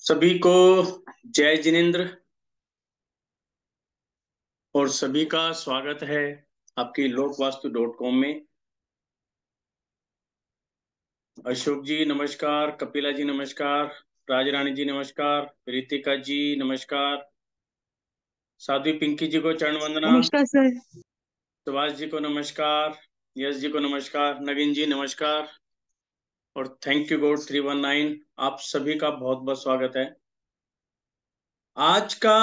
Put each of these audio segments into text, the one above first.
सभी को जय जिनेन्द्र और सभी का स्वागत है आपकी लोकवास्तु.com में। अशोक जी नमस्कार, कपिला जी नमस्कार, राजरानी जी नमस्कार, रितिका जी नमस्कार, साध्वी पिंकी जी को चरण वंदना, नमस्कार सर। सुभाष जी को नमस्कार, यश जी को नमस्कार, नवीन जी नमस्कार और थैंक यू गॉड 319। आप सभी का बहुत बहुत स्वागत है। आज का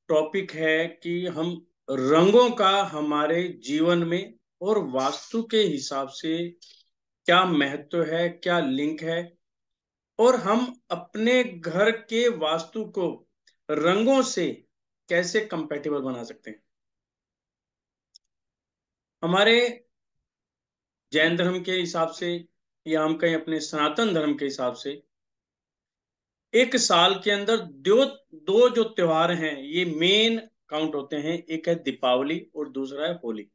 टॉपिक है कि हम रंगों का हमारे जीवन में और वास्तु के हिसाब से क्या महत्व है, क्या लिंक है, और हम अपने घर के वास्तु को रंगों से कैसे कंपैटिबल बना सकते हैं। हमारे जैन धर्म के हिसाब से या हम कहीं अपने सनातन धर्म के हिसाब से एक साल के अंदर दो दो जो त्योहार हैं ये मेन काउंट होते हैं। एक है दीपावली और दूसरा है होली।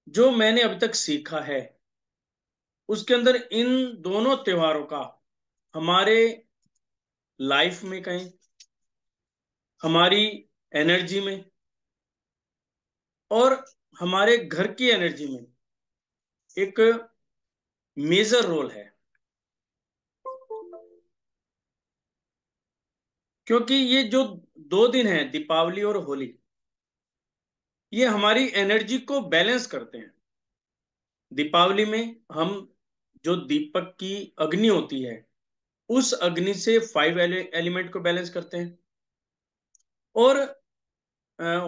जो मैंने अभी तक सीखा है उसके अंदर इन दोनों त्योहारों का हमारे लाइफ में कहें, हमारी एनर्जी में और हमारे घर की एनर्जी में एक मेजर रोल है। क्योंकि ये जो दो दिन है दीपावली और होली, ये हमारी एनर्जी को बैलेंस करते हैं। दीपावली में हम जो दीपक की अग्नि होती है उस अग्नि से 5 एलिमेंट को बैलेंस करते हैं। और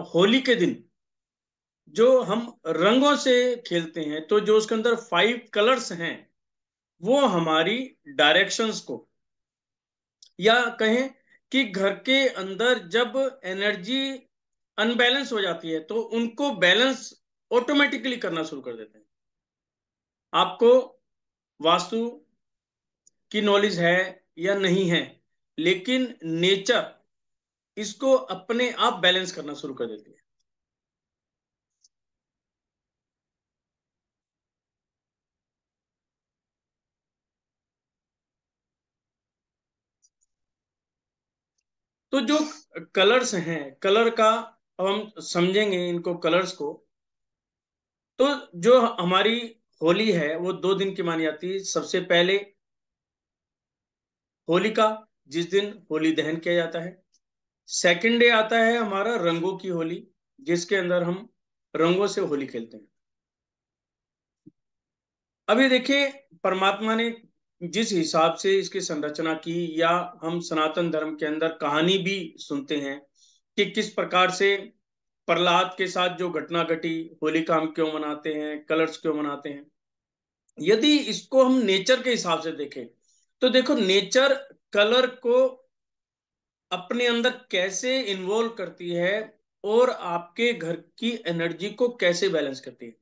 होली के दिन जो हम रंगों से खेलते हैं तो जो उसके अंदर 5 कलर्स हैं वो हमारी डायरेक्शंस को, या कहें कि घर के अंदर जब एनर्जी अनबैलेंस हो जाती है तो उनको बैलेंस ऑटोमेटिकली करना शुरू कर देते हैं। आपको वास्तु की नॉलेज है या नहीं है, लेकिन नेचर इसको अपने आप बैलेंस करना शुरू कर देती है। तो जो कलर्स हैं, कलर का अब हम समझेंगे इनको कलर्स को। तो जो हमारी होली है वो 2 दिन की मानी जाती है। सबसे पहले होलिका, जिस दिन होली दहन किया जाता है। सेकंड डे आता है हमारा रंगों की होली, जिसके अंदर हम रंगों से होली खेलते हैं। अभी देखिए, परमात्मा ने जिस हिसाब से इसकी संरचना की, या हम सनातन धर्म के अंदर कहानी भी सुनते हैं कि किस प्रकार से प्रहलाद के साथ जो घटना घटी, होलिका हम क्यों मनाते हैं, कलर्स क्यों मनाते हैं। यदि इसको हम नेचर के हिसाब से देखें तो देखो, नेचर कलर को अपने अंदर कैसे इन्वॉल्व करती है और आपके घर की एनर्जी को कैसे बैलेंस करती है।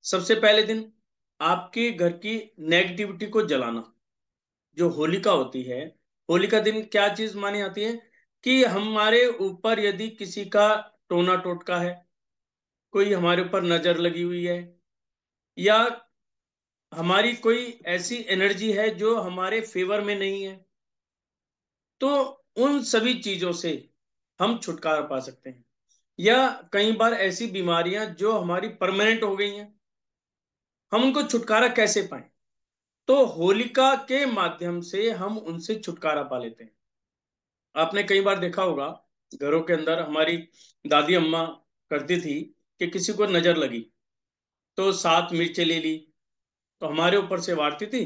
सबसे पहले दिन आपके घर की नेगेटिविटी को जलाना, जो होलिका होती है। होलिका दिन क्या चीज मानी जाती है कि हमारे ऊपर यदि किसी का टोना टोटका है, कोई हमारे ऊपर नजर लगी हुई है, या हमारी कोई ऐसी एनर्जी है जो हमारे फेवर में नहीं है, तो उन सभी चीजों से हम छुटकारा पा सकते हैं। या कई बार ऐसी बीमारियां जो हमारी परमानेंट हो गई हैं, हम उनको छुटकारा कैसे पाएं। तो होलिका के माध्यम से हम उनसे छुटकारा पा लेते हैं। आपने कई बार देखा होगा, घरों के अंदर हमारी दादी अम्मा करती थी कि किसी को नजर लगी तो 7 मिर्चें ले ली, तो हमारे ऊपर से वारती थी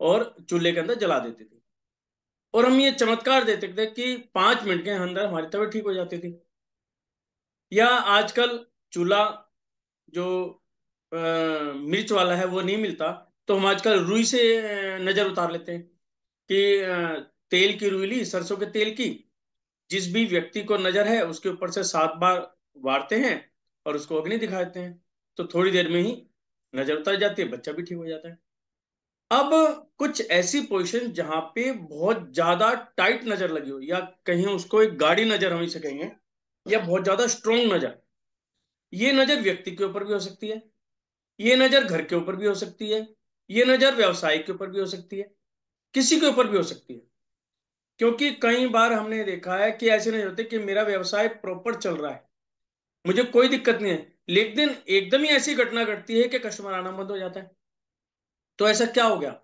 और चूल्हे के अंदर जला देती थी। और हम ये चमत्कार देते थे कि 5 मिनट के अंदर हमारी तबीयत ठीक हो जाती थी। या आजकल चूल्हा जो मिर्च वाला है वो नहीं मिलता, तो हम आजकल रुई से नजर उतार लेते हैं कि तेल की रुई ली, सरसों के तेल की, जिस भी व्यक्ति को नजर है उसके ऊपर से 7 बार वारते हैं और उसको अग्नि दिखा देते हैं, तो थोड़ी देर में ही नजर उतर जाती है, बच्चा भी ठीक हो जाता है। अब कुछ ऐसी पोजीशन जहां पे बहुत ज्यादा टाइट नजर लगी हो, या कहीं उसको एक गाड़ी नजर हम इसे कहेंगे, या बहुत ज्यादा स्ट्रोंग नजर, ये नजर व्यक्ति के ऊपर भी हो सकती है, ये नजर घर के ऊपर भी हो सकती है, ये नजर व्यवसाय के ऊपर भी हो सकती है, किसी के ऊपर भी हो सकती है। क्योंकि कई बार हमने देखा है कि ऐसे नहीं होते कि मेरा व्यवसाय प्रॉपर चल रहा है, मुझे कोई दिक्कत नहीं है, लेकिन एकदम ही ऐसी घटना घटती है कि कस्टमर आना बंद हो जाता है। तो ऐसा क्या हो गया?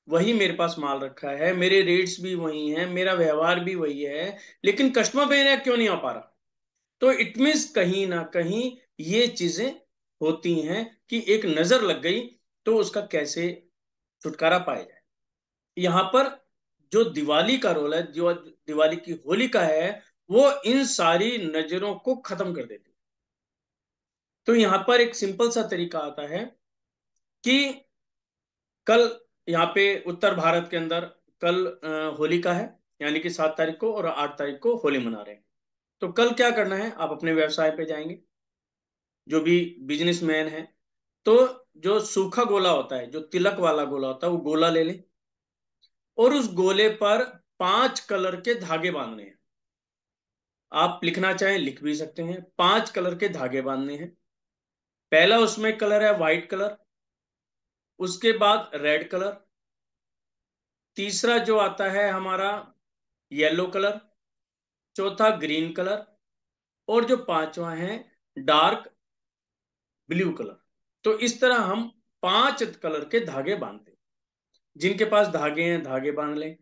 वही मेरे पास माल रखा है, मेरे रेट्स भी वही हैं, मेरा व्यवहार भी वही है, लेकिन कस्टमर मेरा क्यों नहीं आ पा रहा? तो इट मीन्स कहीं ना कहीं ये चीजें होती हैं कि एक नजर लग गई, तो उसका कैसे छुटकारा पाया जाए। यहां पर जो दिवाली का रोल है, जो दिवाली की होली का है, वो इन सारी नजरों को खत्म कर देती है। तो यहां पर एक सिंपल सा तरीका आता है कि कल यहाँ पे उत्तर भारत के अंदर कल होली का है, यानी कि 7 तारीख को, और 8 तारीख को होली मना रहे हैं। तो कल क्या करना है, आप अपने व्यवसाय पे जाएंगे, जो भी बिजनेसमैन है, तो जो सूखा गोला होता है, जो तिलक वाला गोला होता है, वो गोला ले लें, और उस गोले पर 5 कलर के धागे बांधने हैं। आप लिखना चाहें लिख भी सकते हैं। 5 कलर के धागे बांधने हैं। पहला उसमें कलर है व्हाइट कलर, उसके बाद रेड कलर, तीसरा जो आता है हमारा येलो कलर, चौथा ग्रीन कलर, और जो पांचवा है डार्क ब्लू कलर। तो इस तरह हम 5 कलर के धागे बांधते हैं। जिनके पास धागे हैं धागे बांध लें।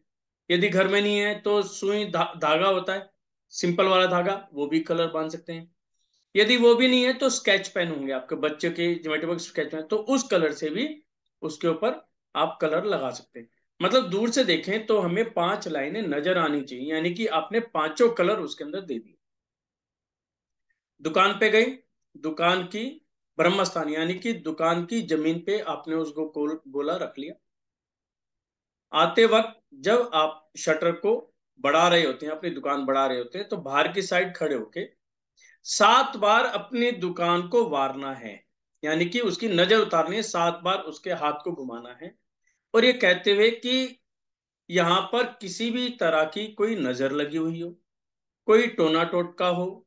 यदि घर में नहीं है तो सुई धागा होता है, सिंपल वाला धागा, वो भी कलर बांध सकते हैं। यदि वो भी नहीं है तो स्केच पेन होंगे आपके बच्चे के, ज्योमेट्री बॉक्स स्केच पेन, तो उस कलर से भी उसके ऊपर आप कलर लगा सकते हैं। मतलब दूर से देखें तो हमें 5 लाइनें नजर आनी चाहिए, यानी कि आपने पांचों कलर उसके अंदर दे दिए। दुकान पे गई, दुकान की ब्रह्म स्थान यानी कि दुकान की जमीन पे आपने उसको गोला रख लिया। आते वक्त जब आप शटर को बढ़ा रहे होते हैं, अपनी दुकान बढ़ा रहे होते हैं, तो बाहर की साइड खड़े होके 7 बार अपनी दुकान को वारना है, यानी कि उसकी नजर उतारनी है, 7 बार उसके हाथ को घुमाना है, और ये कहते हुए कि यहां पर किसी भी तरह की कोई नजर लगी हुई हो, कोई टोना टोटका हो,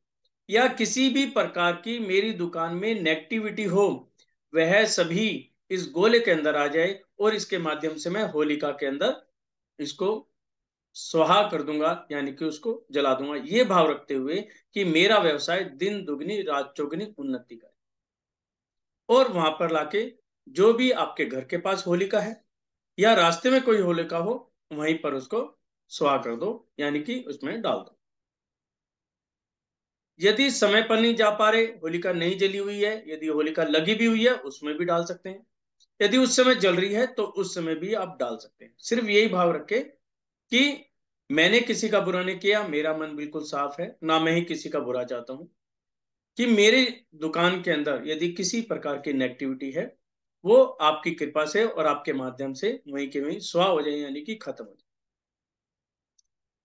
या किसी भी प्रकार की मेरी दुकान में नेगेटिविटी हो, वह सभी इस गोले के अंदर आ जाए, और इसके माध्यम से मैं होलिका के अंदर इसको स्वाहा कर दूंगा, यानी कि उसको जला दूंगा, ये भाव रखते हुए कि मेरा व्यवसाय दिन दुगनी रात चौगुनी उन्नति करे। और वहां पर लाके जो भी आपके घर के पास होलिका है या रास्ते में कोई होलिका हो, वहीं पर उसको स्वाहा कर दो, यानी कि उसमें डाल दो। यदि समय पर नहीं जा पा रहे, होलिका नहीं जली हुई है, यदि होलिका लगी भी हुई है, उसमें भी डाल सकते हैं। यदि उस समय जल रही है तो उस समय भी आप डाल सकते हैं। सिर्फ यही भाव रखे कि मैंने किसी का बुरा नहीं किया, मेरा मन बिल्कुल साफ है, ना मैं ही किसी का बुरा चाहता हूं, कि मेरे दुकान के अंदर यदि किसी प्रकार की नेगेटिविटी है, वो आपकी कृपा से और आपके माध्यम से वहीं के वहीं स्वाह हो जाए, यानी कि खत्म हो जाए।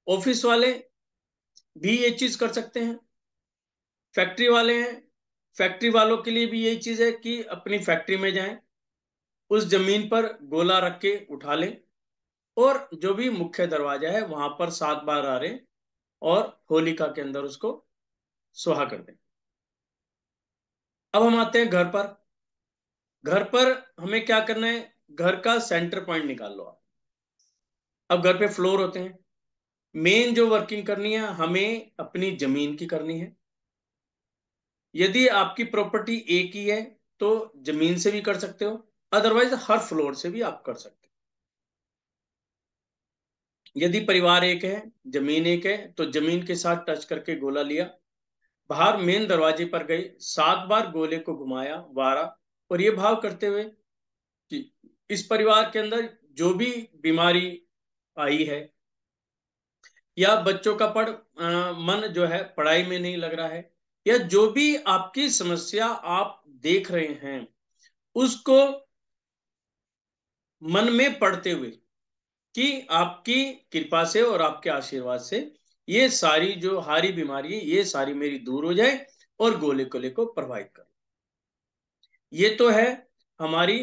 ऑफिस वाले भी ये चीज कर सकते हैं, फैक्ट्री वाले हैं, फैक्ट्री वालों के लिए भी यही चीज है कि अपनी फैक्ट्री में जाएं, उस जमीन पर गोला रख के उठा लें, और जो भी मुख्य दरवाजा है वहां पर 7 बार आ रहे, और होलिका के अंदर उसको सुहा कर दें। अब हम आते हैं घर पर। घर पर हमें क्या करना है, घर का सेंटर पॉइंट निकाल लो आप। अब घर पे फ्लोर होते हैं, मेन जो वर्किंग करनी है हमें अपनी जमीन की करनी है। यदि आपकी प्रॉपर्टी एक ही है तो जमीन से भी कर सकते हो, अदरवाइज हर फ्लोर से भी आप कर सकते हो। यदि परिवार एक है, जमीन एक है, तो जमीन के साथ टच करके गोला लिया, बाहर मेन दरवाजे पर गए, 7 बार गोले को घुमाया, वारा, और ये भाव करते हुए कि इस परिवार के अंदर जो भी बीमारी आई है, या बच्चों का मन जो है पढ़ाई में नहीं लग रहा है, या जो भी आपकी समस्या आप देख रहे हैं, उसको मन में पढ़ते हुए कि आपकी कृपा से और आपके आशीर्वाद से ये सारी जो हारी बीमारी है, ये सारी मेरी दूर हो जाए, और गोले कोले को प्रभावित कर। ये तो है हमारी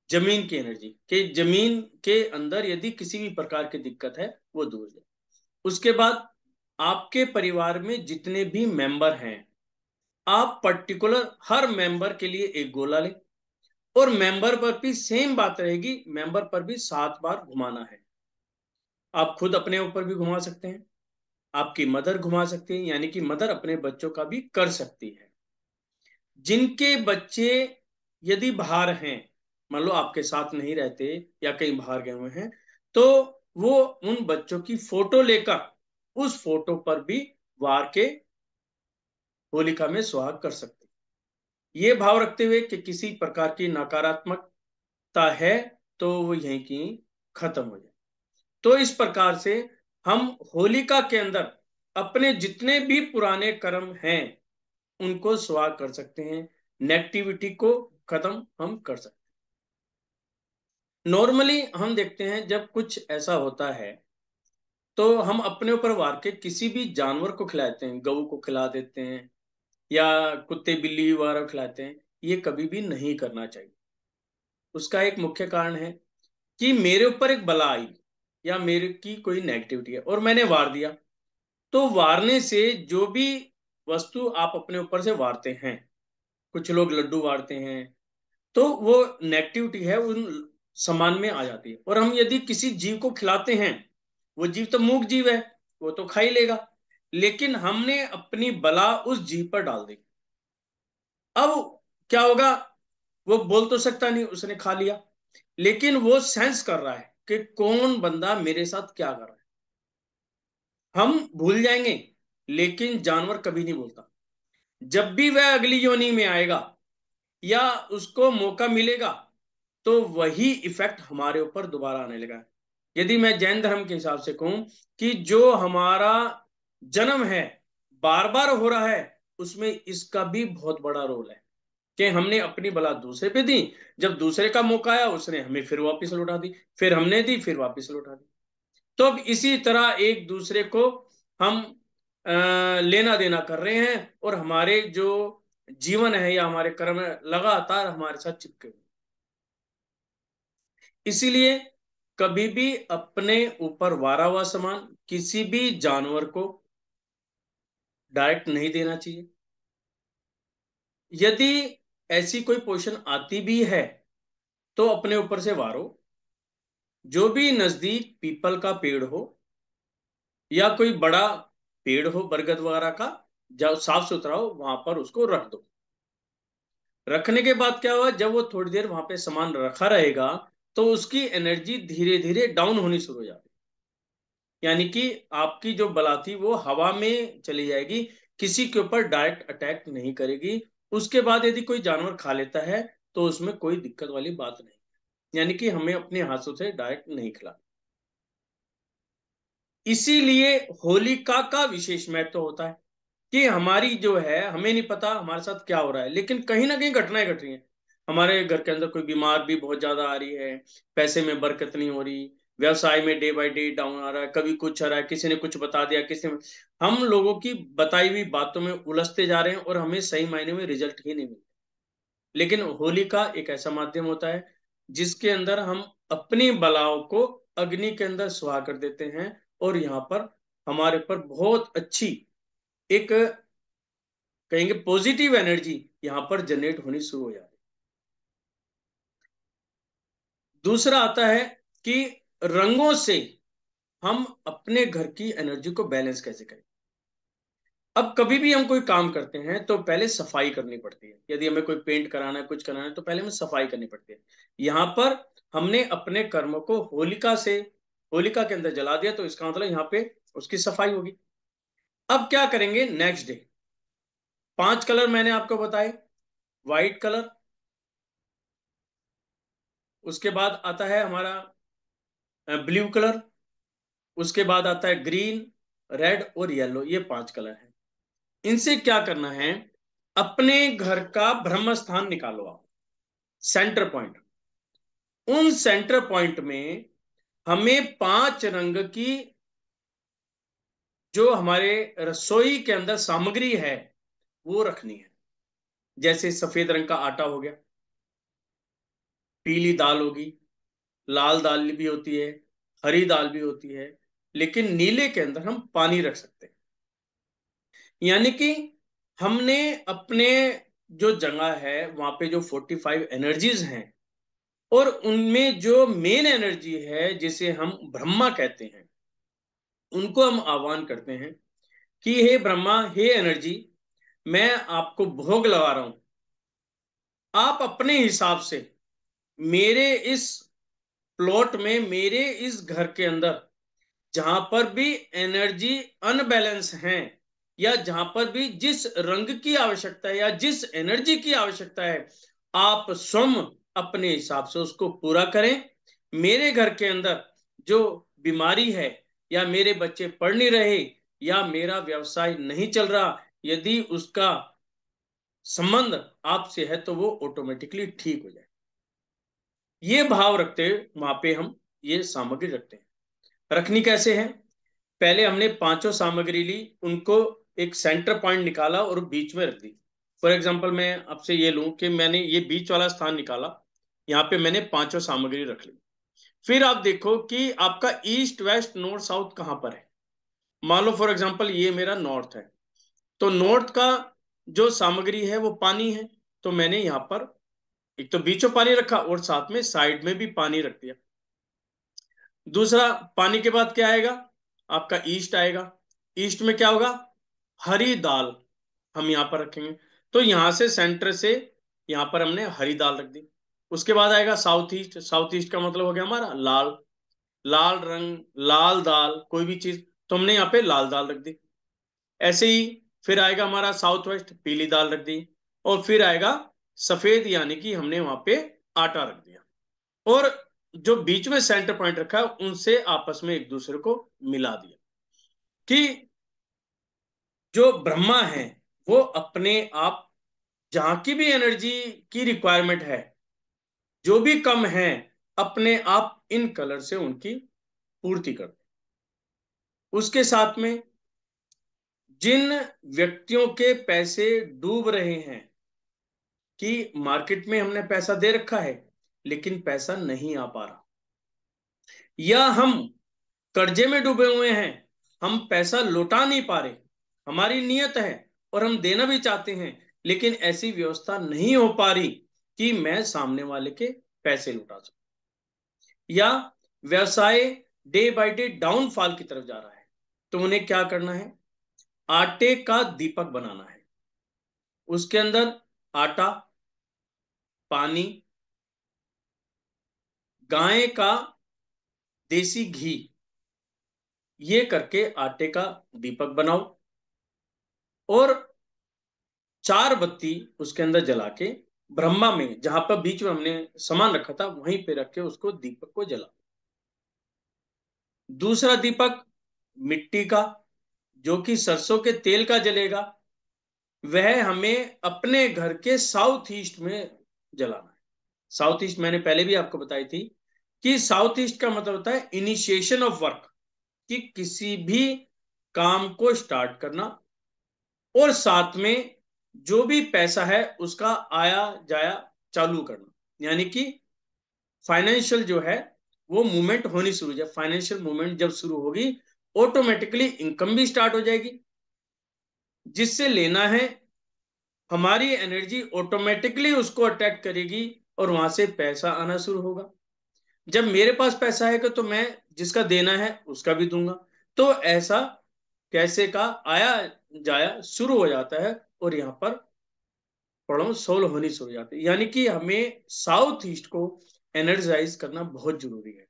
जमीन की एनर्जी, कि जमीन के अंदर यदि किसी भी प्रकार की दिक्कत है वो दूर हो जाए। उसके बाद आपके परिवार में जितने भी मेंबर हैं, आप पर्टिकुलर हर मेंबर के लिए एक गोला लें, और मेंबर पर भी सेम बात रहेगी, मेंबर पर भी 7 बार घुमाना है। आप खुद अपने ऊपर भी घुमा सकते हैं, आपकी मदर घुमा सकती है, यानी कि मदर अपने बच्चों का भी कर सकती है। जिनके बच्चे यदि बाहर हैं, मान लो आपके साथ नहीं रहते या कहीं बाहर गए हुए हैं, तो वो उन बच्चों की फोटो लेकर उस फोटो पर भी वार के होलिका में सुहाग कर सकते हैं। ये भाव रखते हुए कि किसी प्रकार की नकारात्मकता है तो वो यहीं की खत्म हो जाए। तो इस प्रकार से हम होलिका के अंदर अपने जितने भी पुराने कर्म हैं उनको सुहाग कर सकते हैं, नेगेटिविटी को खत्म हम कर सकते हैं। नॉर्मली हम देखते हैं जब कुछ ऐसा होता है तो हम अपने ऊपर वार के किसी भी जानवर को खिलाते हैं, गऊ को खिला देते हैं या कुत्ते बिल्ली वगैरह खिलाते हैं। ये कभी भी नहीं करना चाहिए। उसका एक मुख्य कारण है कि मेरे ऊपर एक बला आई या मेरे की कोई नेगेटिविटी है और मैंने वार दिया, तो वारने से जो भी वस्तु आप अपने ऊपर से वारते हैं, कुछ लोग लड्डू वारते हैं, तो वो नेगेटिविटी है उन सामान में आ जाती है। और हम यदि किसी जीव को खिलाते हैं, वो जीव तो मूक जीव है, वो तो खा ही लेगा, लेकिन हमने अपनी बला उस जीव पर डाल दी। अब क्या होगा, वो बोल तो सकता नहीं, उसने खा लिया, लेकिन वो सेंस कर रहा है कि कौन बंदा मेरे साथ क्या कर रहा है। हम भूल जाएंगे, लेकिन जानवर कभी नहीं भूलता। जब भी वह अगली योनि में आएगा या उसको मौका मिलेगा, तो वही इफेक्ट हमारे ऊपर दोबारा आने लगा। यदि मैं जैन धर्म के हिसाब से कहूं कि जो हमारा जन्म है बार बार हो रहा है, उसमें इसका भी बहुत बड़ा रोल है कि हमने अपनी बला दूसरे पे दी, जब दूसरे का मौका आया उसने हमें फिर वापस लौटा दी, फिर हमने दी फिर वापस लौटा दी। तो अब इसी तरह एक दूसरे को हम लेना देना कर रहे हैं और हमारे जो जीवन है या हमारे कर्म है लगातार हमारे साथ चिपके हुए। इसीलिए कभी भी अपने ऊपर वारा हुआ सामान किसी भी जानवर को डायरेक्ट नहीं देना चाहिए। यदि ऐसी कोई पोजीशन आती भी है तो अपने ऊपर से वारो, जो भी नजदीक पीपल का पेड़ हो या कोई बड़ा पेड़ हो बरगद वगैरह का, जब साफ सुथरा हो वहां पर उसको रख दो। रखने के बाद क्या हुआ, जब वो थोड़ी देर वहां पे सामान रखा रहेगा तो उसकी एनर्जी धीरे धीरे डाउन होनी शुरू हो जाती है, यानी कि आपकी जो बला थी वो हवा में चली जाएगी, किसी के ऊपर डायरेक्ट अटैक नहीं करेगी। उसके बाद यदि कोई जानवर खा लेता है तो उसमें कोई दिक्कत वाली बात नहीं, यानी कि हमें अपने हाथों से डायरेक्ट नहीं खिला। इसीलिए होलिका का विशेष महत्व होता है कि हमारी जो है हमें नहीं पता हमारे साथ क्या हो रहा है, लेकिन कहीं ना कहीं घटनाएं घट रही हैं। हमारे घर के अंदर कोई बीमार भी बहुत ज्यादा आ रही है, पैसे में बरकत नहीं हो रही, व्यवसाय में डे बाय डे डाउन आ रहा है, कभी कुछ आ रहा है, किसी ने कुछ बता दिया, किसी ने, हम लोगों की बताई हुई बातों में उलझते जा रहे हैं और हमें सही मायने में रिजल्ट ही नहीं मिलता। लेकिन होली का एक ऐसा माध्यम होता है जिसके अंदर हम अपनी बलाओं को अग्नि के अंदर सुहा कर देते हैं और यहाँ पर हमारे पर बहुत अच्छी एक कहेंगे पॉजिटिव एनर्जी यहाँ पर जनरेट होनी शुरू हो जाती है। दूसरा आता है कि रंगों से हम अपने घर की एनर्जी को बैलेंस कैसे करें। अब कभी भी हम कोई काम करते हैं तो पहले सफाई करनी पड़ती है, यदि हमें कोई पेंट कराना है कुछ कराना है तो पहले हमें सफाई करनी पड़ती है। यहाँ पर हमने अपने कर्म को होलिका के अंदर जला दिया, तो इसका मतलब यहाँ पे उसकी सफाई होगी। अब क्या करेंगे नेक्स्ट डे, 5 कलर मैंने आपको बताए। व्हाइट कलर, उसके बाद आता है हमारा ब्लू कलर, उसके बाद आता है ग्रीन, रेड और येलो, ये 5 कलर हैं। इनसे क्या करना है, अपने घर का ब्रह्म स्थान निकालो आप, सेंटर पॉइंट। उन सेंटर पॉइंट में हमें 5 रंग की जो हमारे रसोई के अंदर सामग्री है वो रखनी है। जैसे सफेद रंग का आटा हो गया, पीली दाल होगी, लाल दाल भी होती है, हरी दाल भी होती है, लेकिन नीले के अंदर हम पानी रख सकते हैं। यानी कि हमने अपने जो जगह है वहां पे जो 45 एनर्जीज हैं और उनमें जो मेन एनर्जी है जिसे हम ब्रह्मा कहते हैं, उनको हम आह्वान करते हैं कि हे ब्रह्मा, हे एनर्जी, मैं आपको भोग लगा रहा हूं, आप अपने हिसाब से मेरे इस प्लॉट में, मेरे इस घर के अंदर जहां पर भी एनर्जी अनबैलेंस है, या जहां पर भी जिस रंग की आवश्यकता है या जिस एनर्जी की आवश्यकता है, आप स्वयं अपने हिसाब से उसको पूरा करें। मेरे घर के अंदर जो बीमारी है, या मेरे बच्चे पढ़ नहीं रहे, या मेरा व्यवसाय नहीं चल रहा, यदि उसका संबंध आपसे है तो वो ऑटोमेटिकली ठीक हो जाए। ये भाव रखते हुए वहां पे हम ये सामग्री रखते हैं। रखनी कैसे है? पहले हमने पांचों सामग्री ली, उनको एक सेंटर पॉइंट निकाला और बीच में रख दी। फॉर एग्जांपल मैं आपसे ये लूं कि मैंने ये बीच वाला स्थान निकाला, यहाँ पे मैंने पांचों सामग्री रख ली। फिर आप देखो कि आपका ईस्ट वेस्ट नॉर्थ साउथ कहां पर है। मान लो फॉर एग्जांपल ये मेरा नॉर्थ है, तो नॉर्थ का जो सामग्री है वो पानी है, तो मैंने यहाँ पर एक तो बीचों पानी रखा और साथ में साइड में भी पानी रख दिया। दूसरा, पानी के बाद क्या आएगा? आपका ईस्ट आएगा। ईस्ट में क्या होगा? हरी दाल हम यहां पर रखेंगे, तो यहां से सेंटर से यहां पर हमने हरी दाल रख दी। उसके बाद आएगा साउथ ईस्ट। साउथ ईस्ट का मतलब हो गया हमारा लाल, लाल रंग, लाल दाल, कोई भी चीज, तो हमने यहाँ पे लाल दाल रख दी। ऐसे ही फिर आएगा हमारा साउथ वेस्ट, पीली दाल रख दी। और फिर आएगा सफेद, यानी कि हमने वहां पे आटा रख दिया। और जो बीच में सेंटर पॉइंट रखा है उनसे आपस में एक दूसरे को मिला दिया, कि जो ब्रह्मा है वो अपने आप जहां की भी एनर्जी की रिक्वायरमेंट है, जो भी कम है, अपने आप इन कलर से उनकी पूर्ति करते हैं। उसके साथ में जिन व्यक्तियों के पैसे डूब रहे हैं, कि मार्केट में हमने पैसा दे रखा है लेकिन पैसा नहीं आ पा रहा, या हम कर्जे में डूबे हुए हैं, हम पैसा लौटा नहीं पा रहे, हमारी नियत है और हम देना भी चाहते हैं, लेकिन ऐसी व्यवस्था नहीं हो पा रही कि मैं सामने वाले के पैसे लौटा सकूं, या व्यवसाय डे बाय डे डाउनफॉल की तरफ जा रहा है, तो उन्हें क्या करना है? आटे का दीपक बनाना है। उसके अंदर आटा, पानी, गाय का देसी घी, ये करके आटे का दीपक बनाओ, और चार बत्ती उसके अंदर जला के ब्रह्मा में, जहां पर बीच में हमने सामान रखा था वहीं पे रख के उसको दीपक को जला। दूसरा दीपक मिट्टी का, जो कि सरसों के तेल का जलेगा, वह हमें अपने घर के साउथ ईस्ट में जलाना है। साउथ ईस्ट मैंने पहले भी आपको बताई थी कि साउथ ईस्ट का मतलब होता है इनिशिएशन ऑफ वर्क, कि किसी भी काम को स्टार्ट करना, और साथ में जो भी पैसा है उसका आया जाया चालू करना, यानी कि फाइनेंशियल जो है वो मूवमेंट होनी शुरू हो जाए। फाइनेंशियल मूवमेंट जब शुरू होगी, ऑटोमेटिकली इनकम भी स्टार्ट हो जाएगी। जिससे लेना है, हमारी एनर्जी ऑटोमेटिकली उसको अट्रैक्ट करेगी और वहां से पैसा आना शुरू होगा। जब मेरे पास पैसा आएगा तो मैं जिसका देना है उसका भी दूंगा। तो ऐसा कैसे का आया जाया शुरू हो जाता है, और यहाँ पर प्रॉब्लम सोल्व होनी शुरू हो जाती है। यानी कि हमें साउथ ईस्ट को एनर्जाइज करना बहुत जरूरी है।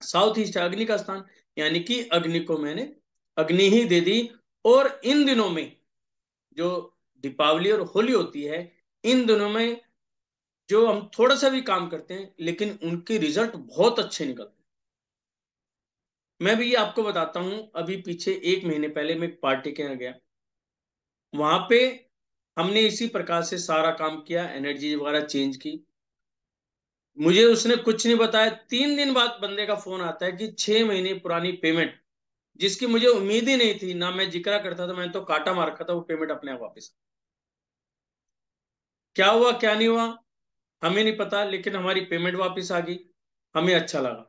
साउथ ईस्ट अग्नि का स्थान, यानी कि अग्नि को मैंने अग्नि ही दे दी। और इन दिनों में जो दीपावली और होली होती है, इन दिनों में जो हम थोड़ा सा भी काम करते हैं लेकिन उनके रिजल्ट बहुत अच्छे निकलते हैं। मैं भी ये आपको बताता हूं, अभी पीछे एक महीने पहले मैं एक पार्टी के यहाँ गया, वहां पे हमने इसी प्रकार से सारा काम किया, एनर्जी वगैरह चेंज की। मुझे उसने कुछ नहीं बताया, 3 दिन बाद बंदे का फोन आता है कि 6 महीने पुरानी पेमेंट, जिसकी मुझे उम्मीद ही नहीं थी, ना मैं जिक्र करता था, मैंने तो काटा मार रखा था, वो पेमेंट अपने आप वापस। क्या हुआ क्या नहीं हुआ हमें नहीं पता, लेकिन हमारी पेमेंट वापस आ गई, हमें अच्छा लगा।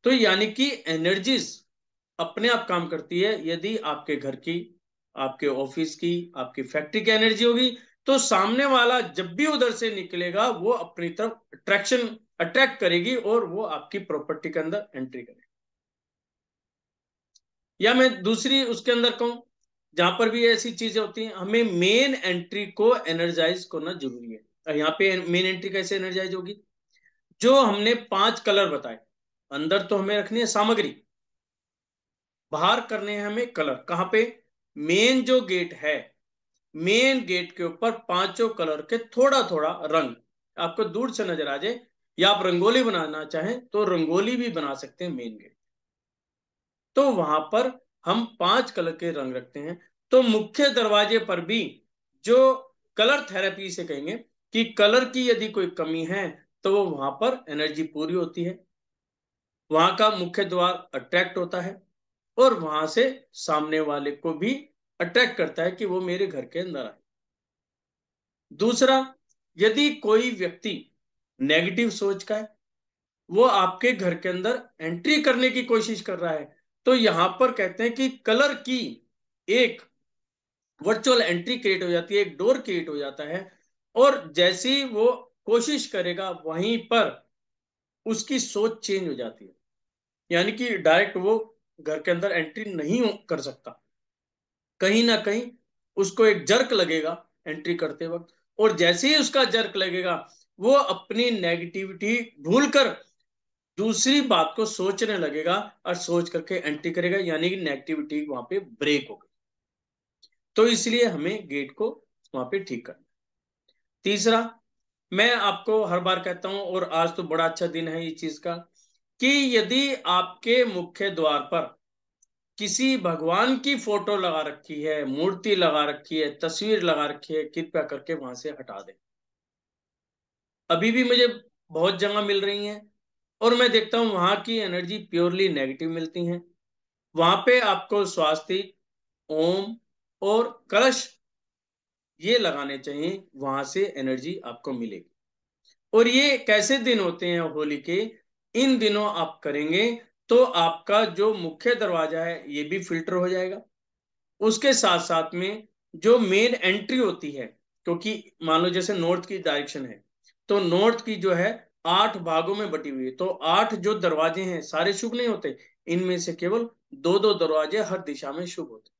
तो यानी कि एनर्जीज अपने आप काम करती है। यदि आपके घर की, आपके ऑफिस की, आपकी फैक्ट्री की एनर्जी होगी, तो सामने वाला जब भी उधर से निकलेगा वो अपनी तरफ अट्रैक्ट करेगी और वो आपकी प्रॉपर्टी के अंदर एंट्री करेगी। या मैं दूसरी उसके अंदर कहूं, जहां पर भी ऐसी चीजें होती हैं, हमें मेन एंट्री को एनर्जाइज करना जरूरी है। और यहाँ पे मेन एंट्री कैसे एनर्जाइज होगी? जो हमने 5 कलर बताए, अंदर तो हमें रखनी है सामग्री, बाहर करने हैं हमें कलर। कहां पे? मेन जो गेट है, मेन गेट के ऊपर पांचों कलर के थोड़ा थोड़ा रंग आपको दूर से नजर आ जाए, या आप रंगोली बनाना चाहें तो रंगोली भी बना सकते हैं मेन गेट। तो वहां पर हम 5 कलर के रंग रखते हैं। तो मुख्य दरवाजे पर भी जो कलर थेरेपी से कहेंगे कि कलर की यदि कोई कमी है तो वो वहां पर एनर्जी पूरी होती है, वहां का मुख्य द्वार अट्रैक्ट होता है, और वहां से सामने वाले को भी अट्रैक्ट करता है कि वो मेरे घर के अंदर आए। दूसरा, यदि कोई व्यक्ति नेगेटिव सोच का है, वो आपके घर के अंदर एंट्री करने की कोशिश कर रहा है, तो यहां पर कहते हैं कि कलर की एक वर्चुअल एंट्री क्रिएट हो जाती है, एक डोर क्रिएट हो जाता है, और जैसे ही वो कोशिश करेगा वहीं पर उसकी सोच चेंज हो जाती है, यानी कि डायरेक्ट वो घर के अंदर एंट्री नहीं कर सकता, कहीं ना कहीं उसको एक जर्क लगेगा एंट्री करते वक्त, और जैसे ही उसका जर्क लगेगा वो अपनी नेगेटिविटी भूलकर दूसरी बात को सोचने लगेगा, और सोच करके एंट्री करेगा, यानी कि नेगेटिविटी वहां पे ब्रेक हो गई। तो इसलिए हमें गेट को वहां पे ठीक करना। तीसरा, मैं आपको हर बार कहता हूं, और आज तो बड़ा अच्छा दिन है इस चीज का, कि यदि आपके मुख्य द्वार पर किसी भगवान की फोटो लगा रखी है, मूर्ति लगा रखी है, तस्वीर लगा रखी है, कृपया करके वहां से हटा दें। अभी भी मुझे बहुत जगह मिल रही हैं, और मैं देखता हूं वहां की एनर्जी प्योरली नेगेटिव मिलती हैं। वहां पे आपको स्वास्तिक, ओम और कलश ये लगाने चाहिए, वहां से एनर्जी आपको मिलेगी। और ये कैसे दिन होते हैं होली के? इन दिनों आप करेंगे तो आपका जो मुख्य दरवाजा है ये भी फिल्टर हो जाएगा, उसके साथ साथ में जो मेन एंट्री होती है, क्योंकि मान लो जैसे नॉर्थ की डायरेक्शन है, तो नॉर्थ की जो है 8 भागों में बटी हुई है, तो 8 जो दरवाजे हैं सारे शुभ नहीं होते, इनमें से केवल दो दो दरवाजे हर दिशा में शुभ होते।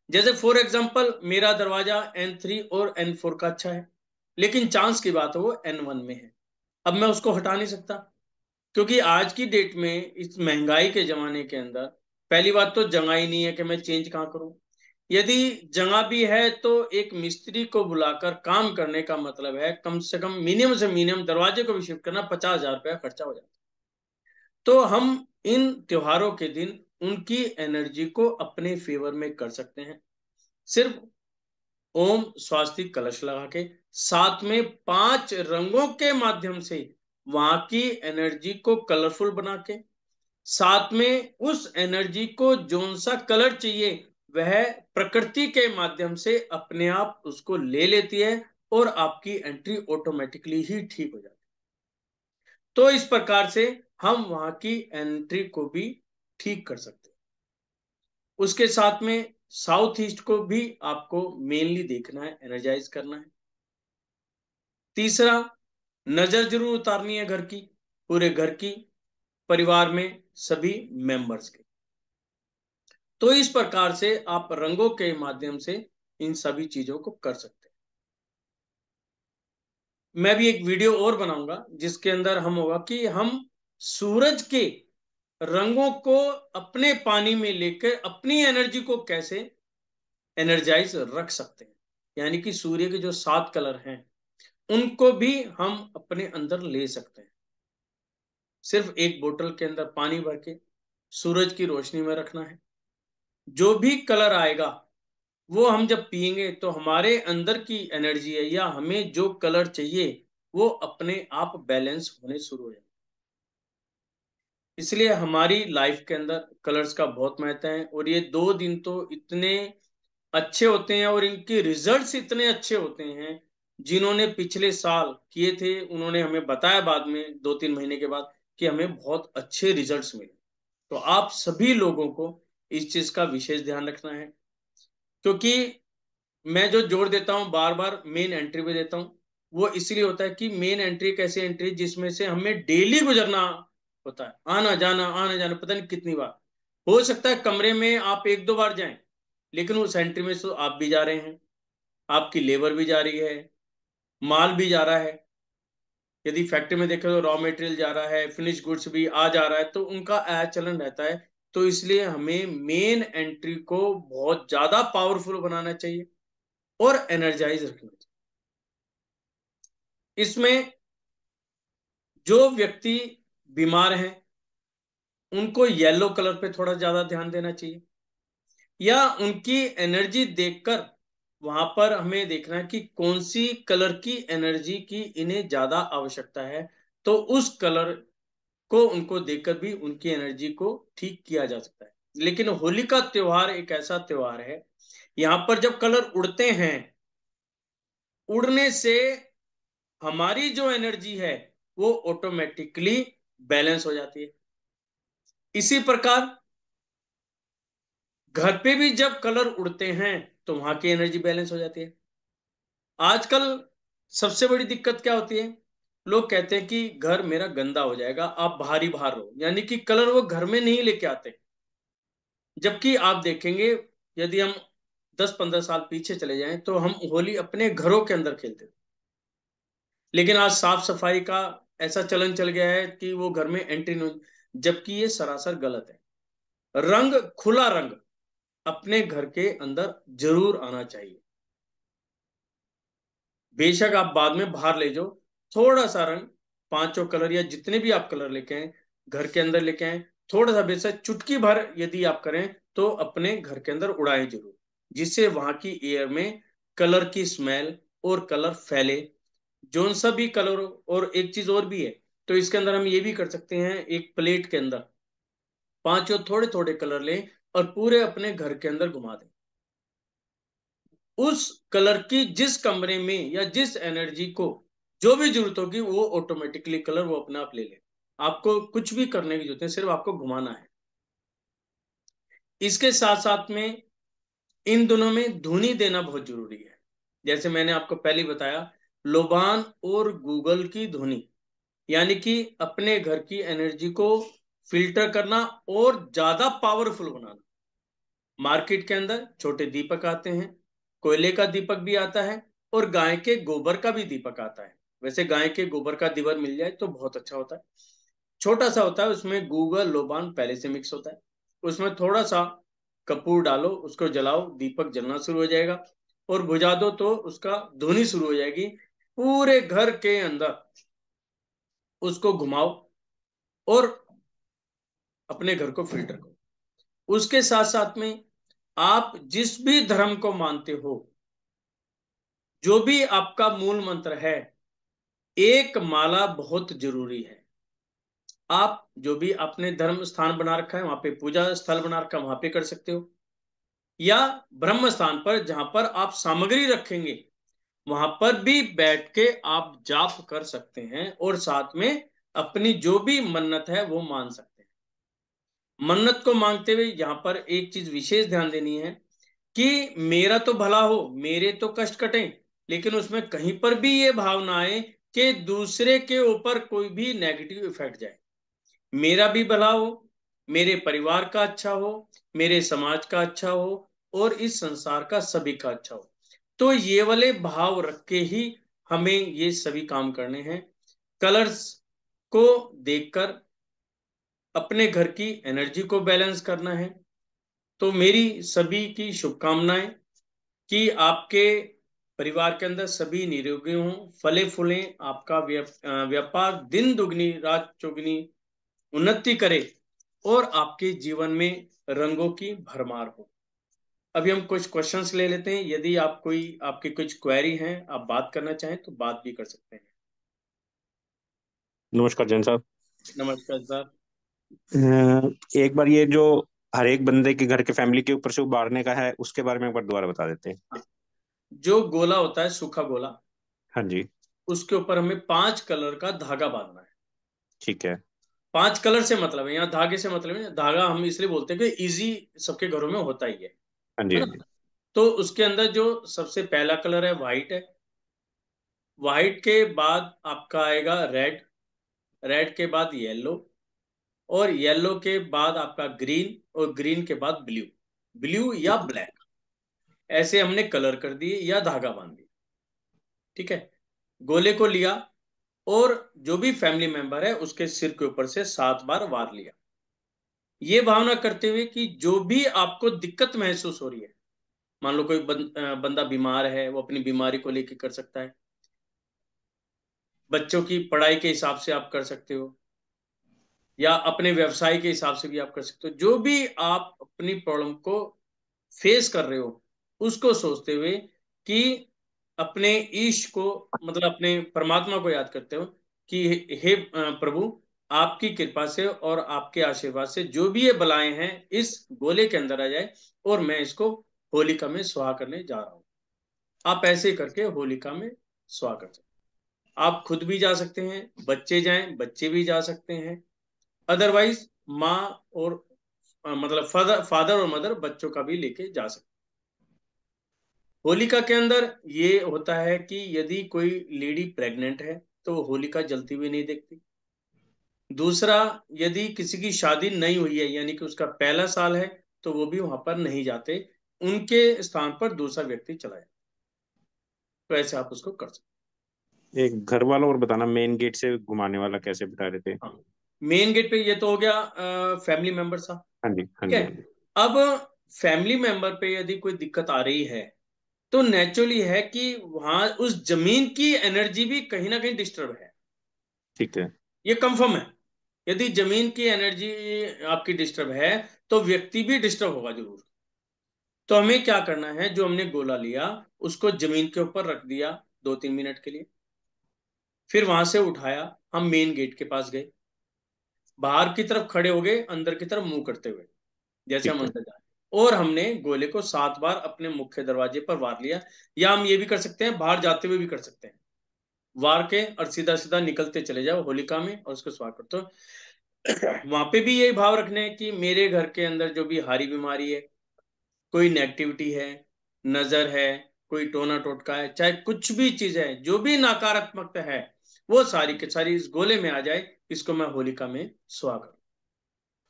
जैसे फॉर एग्जाम्पल मेरा दरवाजा N3 और N4 का अच्छा है, लेकिन चांस की बात है वो N1 में है। अब मैं उसको हटा नहीं सकता, क्योंकि आज की डेट में इस महंगाई के जमाने के अंदर पहली बात तो जगह ही नहीं है कि मैं चेंज कहाँ करूं। यदि जगह भी है तो एक मिस्त्री को बुलाकर काम करने का मतलब है कम से कम मिनिमम से मिनिमम दरवाजे को भी शिफ्ट करना 50,000 रुपया खर्चा हो जाता है। तो हम इन त्योहारों के दिन उनकी एनर्जी को अपने फेवर में कर सकते हैं, सिर्फ ओम स्वास्तिक कलश लगा के, साथ में 5 रंगों के माध्यम से वहां की एनर्जी को कलरफुल बना के, साथ में उस एनर्जी को जोन सा कलर चाहिए वह प्रकृति के माध्यम से अपने आप उसको ले लेती है, और आपकी एंट्री ऑटोमेटिकली ही ठीक हो जाती है। तो इस प्रकार से हम वहां की एंट्री को भी ठीक कर सकते हैं। उसके साथ में साउथ ईस्ट को भी आपको मेनली देखना है, एनर्जाइज करना है। तीसरा, नजर जरूर उतारनी है घर की, पूरे घर की, परिवार में सभी मेंबर्स के। तो इस प्रकार से आप रंगों के माध्यम से इन सभी चीजों को कर सकते हैं। मैं भी एक वीडियो और बनाऊंगा जिसके अंदर हम होगा कि हम सूरज के रंगों को अपने पानी में लेकर अपनी एनर्जी को कैसे एनर्जाइज रख सकते हैं, यानी कि सूर्य के जो 7 कलर हैं उनको भी हम अपने अंदर ले सकते हैं। सिर्फ एक बोतल के अंदर पानी भर के सूरज की रोशनी में रखना है, जो भी कलर आएगा वो हम जब पिएंगे तो हमारे अंदर की एनर्जी है या हमें जो कलर चाहिए वो अपने आप बैलेंस होने शुरू हो जाए। इसलिए हमारी लाइफ के अंदर कलर्स का बहुत महत्व है, और ये 2 दिन तो इतने अच्छे होते हैं और इनके रिजल्ट्स इतने अच्छे होते हैं। जिन्होंने पिछले साल किए थे उन्होंने हमें बताया बाद में 2-3 महीने के बाद कि हमें बहुत अच्छे रिजल्ट्स मिले। तो आप सभी लोगों को इस चीज का विशेष ध्यान रखना है, क्योंकि मैं जो जोर देता हूँ बार बार मेन एंट्री पे देता हूँ, वो इसलिए होता है कि मेन एंट्री एक ऐसी एंट्री जिसमें से हमें डेली गुजरना होता है, आना जाना पता नहीं कितनी बार। हो सकता है कमरे में आप एक दो बार जाएं, लेकिन उस एंट्री में तो आप भी जा रहे हैं, आपकी लेबर भी जा रही है, माल भी जा रहा है। यदि फैक्ट्री में देखें तो रॉ मटेरियल जा रहा है, फिनिश गुड्स भी आ जा रहा है, तो उनका चलन रहता है। तो इसलिए हमें मेन एंट्री को बहुत ज्यादा पावरफुल बनाना चाहिए और एनर्जाइज रखना चाहिए। इसमें जो व्यक्ति बीमार हैं उनको येलो कलर पे थोड़ा ज्यादा ध्यान देना चाहिए, या उनकी एनर्जी देखकर वहां पर हमें देखना है कि कौन सी कलर की एनर्जी की इन्हें ज्यादा आवश्यकता है, तो उस कलर को उनको देखकर भी उनकी एनर्जी को ठीक किया जा सकता है। लेकिन होली का त्योहार एक ऐसा त्योहार है, यहां पर जब कलर उड़ते हैं, उड़ने से हमारी जो एनर्जी है वो ऑटोमेटिकली बैलेंस हो जाती है। इसी प्रकार घर पे भी जब कलर उड़ते हैं तो वहां की एनर्जी बैलेंस हो जाती है। आजकल सबसे बड़ी दिक्कत क्या होती है, लोग कहते हैं कि घर मेरा गंदा हो जाएगा, आप बाहर ही बाहर रहो, यानी कि कलर वो घर में नहीं लेके आते। जबकि आप देखेंगे, यदि हम 10-15 साल पीछे चले जाएं तो हम होली अपने घरों के अंदर खेलते थे। लेकिन आज साफ सफाई का ऐसा चलन चल गया है कि वो घर में एंट्री नहीं, जबकि ये सरासर गलत है। रंग, खुला रंग अपने घर के अंदर जरूर आना चाहिए। बेशक आप बाद में बाहर ले जाओ, थोड़ा सा रंग, पांचों कलर या जितने भी आप कलर लेके आए घर के अंदर लेके आए, थोड़ा सा बेशक चुटकी भर यदि आप करें तो अपने घर के अंदर उड़ाएं जरूर, जिससे वहां की एयर में कलर की स्मेल और कलर फैले। जोन सा भी कलर हो। और एक चीज और भी है, तो इसके अंदर हम ये भी कर सकते हैं, एक प्लेट के अंदर पांचों थोड़े थोड़े कलर लें और पूरे अपने घर के अंदर घुमा दें। उस कलर की जिस कमरे में या जिस एनर्जी को जो भी जरूरत होगी वो ऑटोमेटिकली कलर वो अपने आप ले ले। आपको कुछ भी करने की जरूरत है, सिर्फ आपको घुमाना है। इसके साथ साथ में इन दोनों में धुनी देना बहुत जरूरी है। जैसे मैंने आपको पहले ही बताया, लोबान और गूगल की धुनी, यानी कि अपने घर की एनर्जी को फिल्टर करना और ज्यादा पावरफुल बनाना। मार्केट के अंदर छोटे दीपक आते हैं, कोयले का दीपक भी आता है और गाय के गोबर का भी दीपक आता है। वैसे गाय के गोबर का दीपक मिल जाए तो बहुत अच्छा होता है। छोटा सा होता है, उसमें गूगल लोबान पहले से मिक्स होता है। उसमें थोड़ा सा कपूर डालो, उसको जलाओ, दीपक जलना शुरू हो जाएगा, और बुझा दो तो उसका धुनी शुरू हो जाएगी। पूरे घर के अंदर उसको घुमाओ और अपने घर को फिल्टर करो। उसके साथ साथ में आप जिस भी धर्म को मानते हो, जो भी आपका मूल मंत्र है, एक माला बहुत जरूरी है। आप जो भी अपने धर्म स्थान बना रखा है, वहां पे पूजा स्थल बना रखा है, वहां पे कर सकते हो, या ब्रह्म स्थान पर जहां पर आप सामग्री रखेंगे वहां पर भी बैठ के आप जाप कर सकते हैं, और साथ में अपनी जो भी मन्नत है वो मान सकते हैं। मन्नत को मांगते हुए यहां पर एक चीज विशेष ध्यान देनी है कि मेरा तो भला हो, मेरे तो कष्ट कटे, लेकिन उसमें कहीं पर भी ये भाव ना आए कि दूसरे के ऊपर कोई भी नेगेटिव इफेक्ट जाए। मेरा भी भला हो, मेरे परिवार का अच्छा हो, मेरे समाज का अच्छा हो, और इस संसार का सभी का अच्छा हो। तो ये वाले भाव रख के ही हमें ये सभी काम करने हैं। कलर्स को देखकर अपने घर की एनर्जी को बैलेंस करना है। तो मेरी सभी की शुभकामनाएं कि आपके परिवार के अंदर सभी निरोगी हों, फले फूलें, आपका व्यापार दिन दुगनी रात चौगनी उन्नति करे, और आपके जीवन में रंगों की भरमार हो। अभी हम कुछ क्वेश्चंस ले लेते हैं, यदि आप कोई आपकी कुछ क्वेरी हैं, आप बात करना चाहें तो बात भी कर सकते हैं। नमस्कार जैन साहब। नमस्कार सर। एक बार ये जो हर एक बंदे के घर के फैमिली के ऊपर से उबारने का है उसके बारे में एक बार दोबारा बता देते हैं। हाँ, जो गोला होता है, सूखा गोला, हाँ जी। उसके ऊपर हमें 5 कलर का धागा बांधना है। ठीक है। 5 कलर से मतलब है, यहाँ धागे से मतलब है, धागा हम इसलिए बोलते हैं कि इजी सबके घरों में होता ही हाँ जी है हाँ ना। जी। तो उसके अंदर जो सबसे पहला कलर है व्हाइट है, व्हाइट के बाद आपका आएगा रेड, रेड के बाद येलो, और येलो के बाद आपका ग्रीन, और ग्रीन के बाद ब्लू, ब्लू या ठीक ब्लैक, ऐसे हमने कलर कर दिए या धागा बांध दिया। ठीक है, गोले को लिया और जो भी फैमिली मेंबर है उसके सिर के ऊपर से 7 बार वार लिया, ये भावना करते हुए कि जो भी आपको दिक्कत महसूस हो रही है, मान लो कोई बंदा बीमार है, वो अपनी बीमारी को लेकर कर सकता है, बच्चों की पढ़ाई के हिसाब से आप कर सकते हो, या अपने व्यवसाय के हिसाब से भी आप कर सकते हो। जो भी आप अपनी प्रॉब्लम को फेस कर रहे हो, उसको सोचते हुए कि अपने ईश को, मतलब अपने परमात्मा को याद करते हो कि हे प्रभु, आपकी कृपा से और आपके आशीर्वाद से जो भी ये बलाएं हैं इस गोले के अंदर आ जाए, और मैं इसको होलिका में स्वाहा करने जा रहा हूं। आप ऐसे करके होलिका में स्वाहा कर सकते हैं। आप खुद भी जा सकते हैं, बच्चे जाएं, बच्चे भी जा सकते हैं, अदरवाइज माँ और मतलब फादर और मदर बच्चों का भी लेके जा सकते। होलिका के अंदर ये होता है कि यदि कोई लेडी प्रेग्नेंट है तो वो होलिका जलती हुई नहीं देखती। दूसरा, यदि किसी की शादी नहीं हुई है, यानी कि उसका पहला साल है, तो वो भी वहां पर नहीं जाते, उनके स्थान पर दूसरा व्यक्ति चला जाए। तो ऐसे आप उसको कर सकते है। एक घर वाला और बताना, मेन गेट से घुमाने वाला कैसे बता रहे थे? हैं। हाँ, मेन गेट पे ये तो हो गया फैमिली मेंबर सा। हाँ जी, हाँ ठीक है, जी, हाँ जी। अब फैमिली मेंबर पे यदि कोई दिक्कत आ रही है, तो नेचुरली है कि वहां उस जमीन की एनर्जी भी कहीं ना कहीं डिस्टर्ब है, ठीक है। ये कंफर्म है। यदि जमीन की एनर्जी आपकी डिस्टर्ब है, तो व्यक्ति भी डिस्टर्ब होगा जरूर। तो हमें क्या करना है, जो हमने गोला लिया उसको जमीन के ऊपर रख दिया 2-3 मिनट के लिए, फिर वहां से उठाया, हम मेन गेट के पास गए, बाहर की तरफ खड़े हो गए, अंदर की तरफ मुंह करते हुए, जैसे हम ठीक है। अंदर जा रहे हैं, और हमने गोले को 7 बार अपने मुख्य दरवाजे पर वार लिया। या हम ये भी कर सकते हैं, बाहर जाते हुए भी कर सकते हैं, वार के और सीधा सीधा निकलते चले जाओ होलिका में और उसको स्वार करते हो। वहां पे भी यही भाव रखने हैं कि मेरे घर के अंदर जो भी हारी बीमारी है, कोई नेगेटिविटी है, नजर है, कोई टोना टोटका है, चाहे कुछ भी चीज है, जो भी नकारात्मकता है, वो सारी के सारी इस गोले में आ जाए, इसको मैं होलिका में सुहा करूं।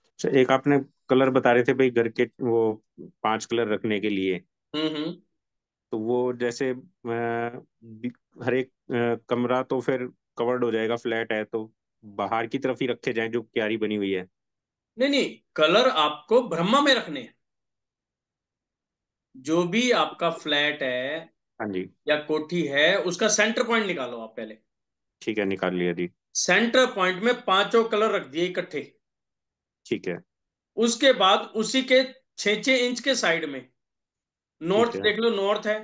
अच्छा, एक आपने कलर बता रहे थे भाई, घर के वो 5 कलर रखने के लिए। हम्म। तो वो जैसे हर एक कमरा तो फिर कवर्ड हो जाएगा, फ्लैट है तो बाहर की तरफ ही रखे जाएं जो क्यारी बनी हुई है। नहीं नहीं, कलर आपको ब्रह्मा में रखने हैं। जो भी आपका फ्लैट है हाँ जी। या कोठी है, उसका सेंटर पॉइंट निकालो आप पहले। ठीक है, निकाल लिया जी। सेंटर पॉइंट में पांचों कलर रख दिए इकट्ठे। ठीक है। उसके बाद उसी के 6-6 इंच के साइड में, ठीक नॉर्थ है। देख लो, नॉर्थ है,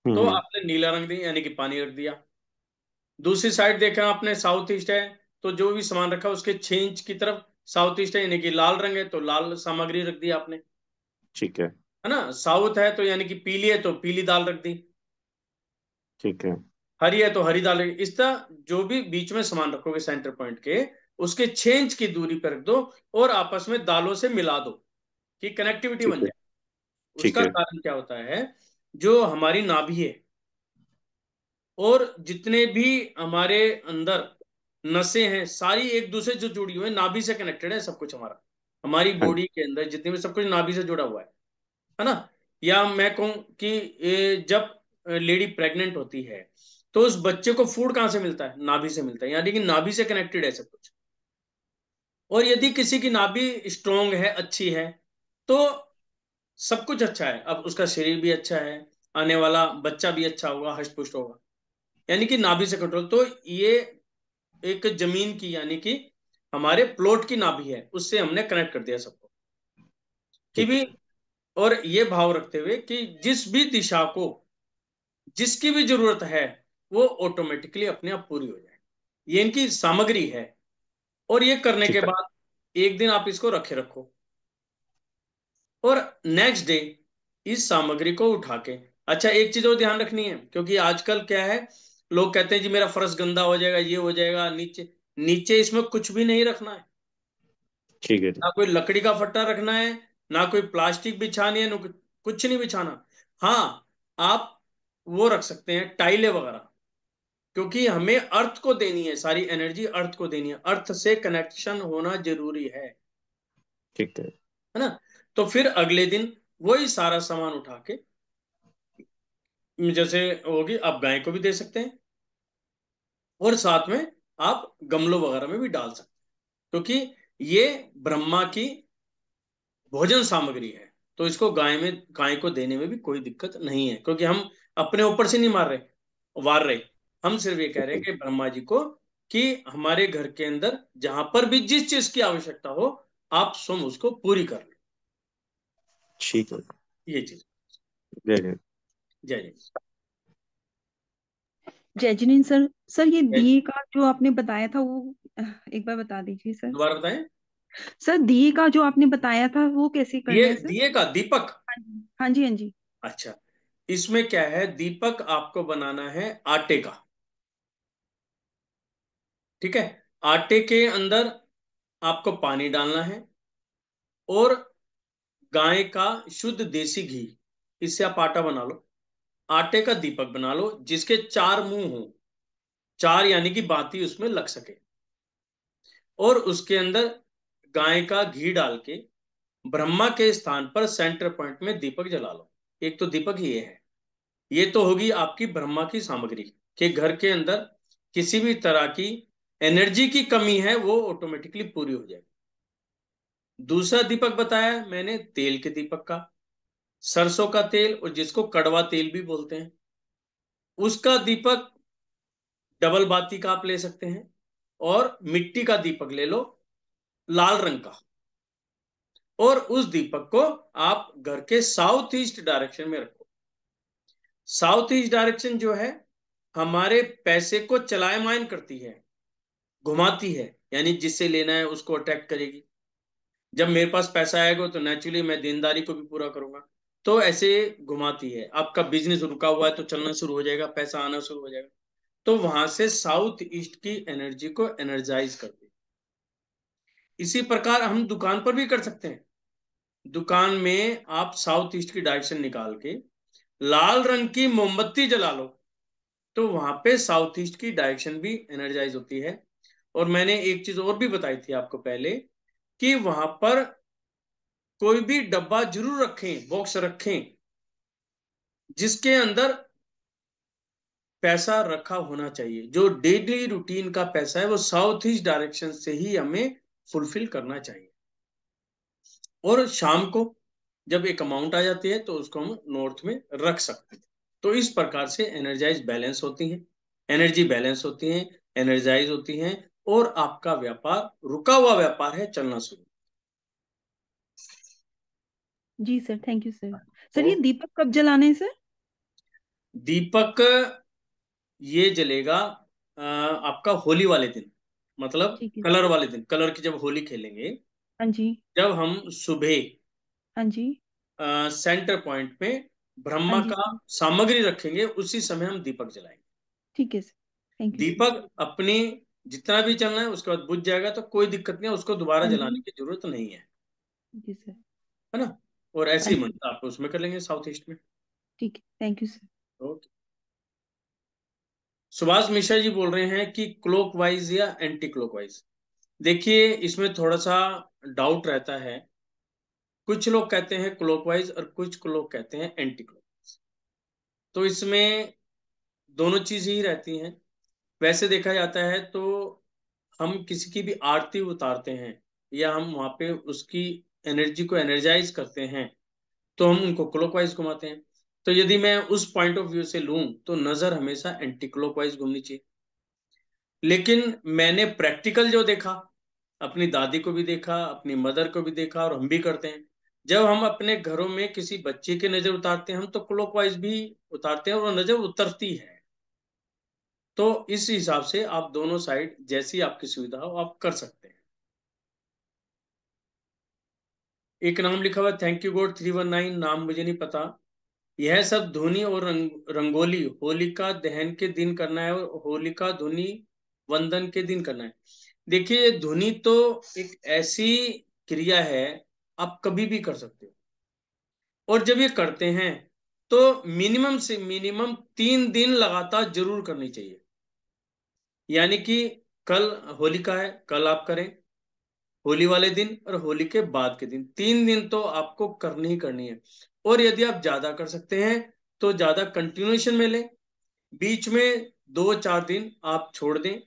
तो हम्म। आपने नीला रंग दिया, यानी कि पानी रख दिया। दूसरी साइड देखा आपने, साउथ ईस्ट है, तो जो भी सामान रखा उसके 6 इंच की तरफ साउथ ईस्ट है, यानी कि लाल रंग है, तो लाल सामग्री रख दी आपने। ठीक है। है ना, साउथ है तो यानी कि पीली है, तो पीली दाल रख दी। ठीक है। हरी है तो हरी दाल रख दी। इस तरह जो भी बीच में सामान रखोगे सेंटर पॉइंट के, उसके 6 इंच की दूरी पर रख दो, और आपस में दालों से मिला दो कि कनेक्टिविटी ठीक बन है। जाए। ठीक उसका है। कारण क्या होता है, जो हमारी नाभि है और जितने भी हमारे अंदर नसें हैं, सारी एक दूसरे से जुड़ी हुई है, नाभि से कनेक्टेड है सब कुछ हमारा। हमारी हाँ बॉडी के अंदर जितने भी सब कुछ नाभि से जुड़ा हुआ है ना। या मैं कहूं कि जब लेडी प्रेग्नेंट होती है, तो उस बच्चे को फूड कहां से मिलता है, नाभि से मिलता है, यानी कि नाभि से कनेक्टेड है सब कुछ। और यदि किसी की नाभि स्ट्रोंग है, अच्छी है, तो सब कुछ अच्छा है, अब उसका शरीर भी अच्छा है, आने वाला बच्चा भी अच्छा होगा, हष्ट पुष्ट होगा। यानी कि नाभि से कंट्रोल, तो ये एक जमीन की, यानी कि हमारे प्लॉट की नाभि है, उससे हमने कनेक्ट कर दिया सबको कि ठीक भी। है। और ये भाव रखते हुए कि जिस भी दिशा को जिसकी भी जरूरत है, वो ऑटोमेटिकली अपने आप पूरी हो जाए, ये इनकी सामग्री है। और ये करने के ठीक है। बाद एक दिन आप इसको रखे रखो, और नेक्स्ट डे इस सामग्री को उठा के, अच्छा एक चीज और ध्यान रखनी है, क्योंकि आजकल क्या है, लोग कहते हैं जी मेरा फर्श गंदा हो जाएगा, ये हो जाएगा, नीचे नीचे इसमें कुछ भी नहीं रखना है। ठीक है जी। ना कोई लकड़ी का फट्टा रखना है, ना कोई प्लास्टिक बिछानी है, ना कुछ नहीं बिछाना। हाँ, आप वो रख सकते हैं टाइलें वगैरह, क्योंकि हमें अर्थ को देनी है, सारी एनर्जी अर्थ को देनी है, अर्थ से कनेक्शन होना जरूरी ठीक है। है ना। तो फिर अगले दिन वही सारा सामान उठा के, जैसे होगी, आप गाय को भी दे सकते हैं और साथ में आप गमलों वगैरह में भी डाल सकते हैं, क्योंकि ये ब्रह्मा की भोजन सामग्री है। तो इसको गाय को देने में भी कोई दिक्कत नहीं है, क्योंकि हम अपने ऊपर से नहीं वार रहे। हम सिर्फ ये कह रहे हैं कि ब्रह्मा जी को कि हमारे घर के अंदर जहां पर भी जिस चीज की आवश्यकता हो, आप स्वयं उसको पूरी कर ले। ठीक है। ये चीज। जय जय। जय जय। जय जिनेन्द्र सर। सर ये जय। दिए का जो आपने बताया था वो एक बार बता दीजिए सर। दोबारा बताएं। सर दिए का जो आपने बताया था वो कैसे करना ये है सर? दिए का दीपक। हाँ जी हाँ जी हाँ जी। अच्छा, इसमें क्या है, दीपक आपको बनाना है आटे का। ठीक है। आटे के अंदर आपको पानी डालना है और गाय का शुद्ध देसी घी, इससे आप आटा बना लो। आटे का दीपक बना लो जिसके चार मुंह हो, चार यानी कि बाती उसमें लग सके। और उसके अंदर गाय का घी डाल के ब्रह्मा के स्थान पर सेंटर पॉइंट में दीपक जला लो। एक तो दीपक ये है, ये तो होगी आपकी ब्रह्मा की सामग्री, कि घर के अंदर किसी भी तरह की एनर्जी की कमी है वो ऑटोमेटिकली पूरी हो जाएगी। दूसरा दीपक बताया मैंने तेल के दीपक का, सरसों का तेल, और जिसको कड़वा तेल भी बोलते हैं, उसका दीपक डबल बाती का आप ले सकते हैं। और मिट्टी का दीपक ले लो, लाल रंग का। और उस दीपक को आप घर के साउथ ईस्ट डायरेक्शन में रखो। साउथ ईस्ट डायरेक्शन जो है हमारे पैसे को चलायमान करती है, घुमाती है, यानी जिससे लेना है उसको अट्रैक्ट करेगी। जब मेरे पास पैसा आएगा तो नेचुरली मैं देनदारी को भी पूरा करूंगा। तो ऐसे घुमाती है। आपका बिजनेस रुका हुआ है तो चलना शुरू हो जाएगा, पैसा आना शुरू हो जाएगा। तो वहां से साउथ ईस्ट की एनर्जी को एनर्जाइज करती है। इसी प्रकार हम दुकान पर भी कर सकते हैं। दुकान में आप साउथ ईस्ट की डायरेक्शन निकाल के लाल रंग की मोमबत्ती जला लो, तो वहां पे साउथ ईस्ट की डायरेक्शन भी एनर्जाइज होती है। और मैंने एक चीज और भी बताई थी आपको पहले, कि वहां पर कोई भी डब्बा जरूर रखें, बॉक्स रखें, जिसके अंदर पैसा रखा होना चाहिए। जो डेली रूटीन का पैसा है वो साउथ ईस्ट डायरेक्शन से ही हमें फुलफिल करना चाहिए। और शाम को जब एक अमाउंट आ जाती है तो उसको हम नॉर्थ में रख सकते हैं। तो इस प्रकार से एनर्जाइज बैलेंस होती हैं, एनर्जी बैलेंस होती हैं, एनर्जाइज होती हैं, और आपका व्यापार, रुका हुआ व्यापार है, चलना शुरू। जी sir thank you sir. Sir और ये दीपक कब जलाना है सर? दीपक ये जलेगा आपका होली वाले दिन, मतलब ठीक है कलर सर। वाले दिन, कलर की जब होली खेलेंगे, हाँ जी जब हम सुबह हाँ जी सेंटर पॉइंट में हाँ ब्रह्मा जी का सर। सामग्री रखेंगे, उसी समय हम दीपक जलाएंगे। ठीक है सर थैंक यू सर। दीपक अपनी जितना भी चलना है उसके बाद बुझ जाएगा, तो कोई दिक्कत नहीं है, उसको दोबारा हाँ जलाने जी की जरूरत नहीं है। जी सर। है ना। और ऐसे हाँ ही जी मंत्र आप उसमें कर लेंगे साउथ ईस्ट में। ठीक है thank you sir. Okay. Subhash Mishra ji बोल रहे हैं कि क्लॉकवाइज या एंटी क्लॉकवाइज। देखिए इसमें थोड़ा सा डाउट रहता है। कुछ लोग कहते हैं क्लॉकवाइज और कुछ लोग कहते हैं एंटी क्लॉकवाइज। तो इसमें दोनों चीज ही रहती हैं। वैसे देखा जाता है तो हम किसी की भी आरती उतारते हैं या हम वहां पे उसकी एनर्जी को एनर्जाइज करते हैं, तो हम उनको क्लॉकवाइज घुमाते हैं। तो यदि मैं उस पॉइंट ऑफ व्यू से लूं तो नजर हमेशा एंटी क्लॉकवाइज घूमनी चाहिए। लेकिन मैंने प्रैक्टिकल जो देखा, अपनी दादी को भी देखा, अपनी मदर को भी देखा, और हम भी करते हैं। जब हम अपने घरों में किसी बच्चे की नजर उतारते हैं हम तो क्लॉकवाइज भी उतारते हैं, और वो नजर उतरती है। तो इस हिसाब से आप दोनों साइड जैसी आपकी सुविधा हो आप कर सकते हैं। एक नाम लिखा हुआ थैंक यू गॉड 319, नाम मुझे नहीं पता। यह सब धुनी और रंगोली होलिका दहन के दिन करना है, और होलिका धुनी वंदन के दिन करना है। देखिए धुनी तो एक ऐसी क्रिया है, आप कभी भी कर सकते हो। और जब ये करते हैं तो मिनिमम से मिनिमम 3 दिन लगातार जरूर करनी चाहिए। यानी कि कल होलिका है, कल आप करें, होली वाले दिन और होली के बाद के दिन, 3 दिन तो आपको करनी ही करनी है। और यदि आप ज्यादा कर सकते हैं तो ज्यादा कंटिन्यूएशन में लें, बीच में 2-4 दिन आप छोड़ दें,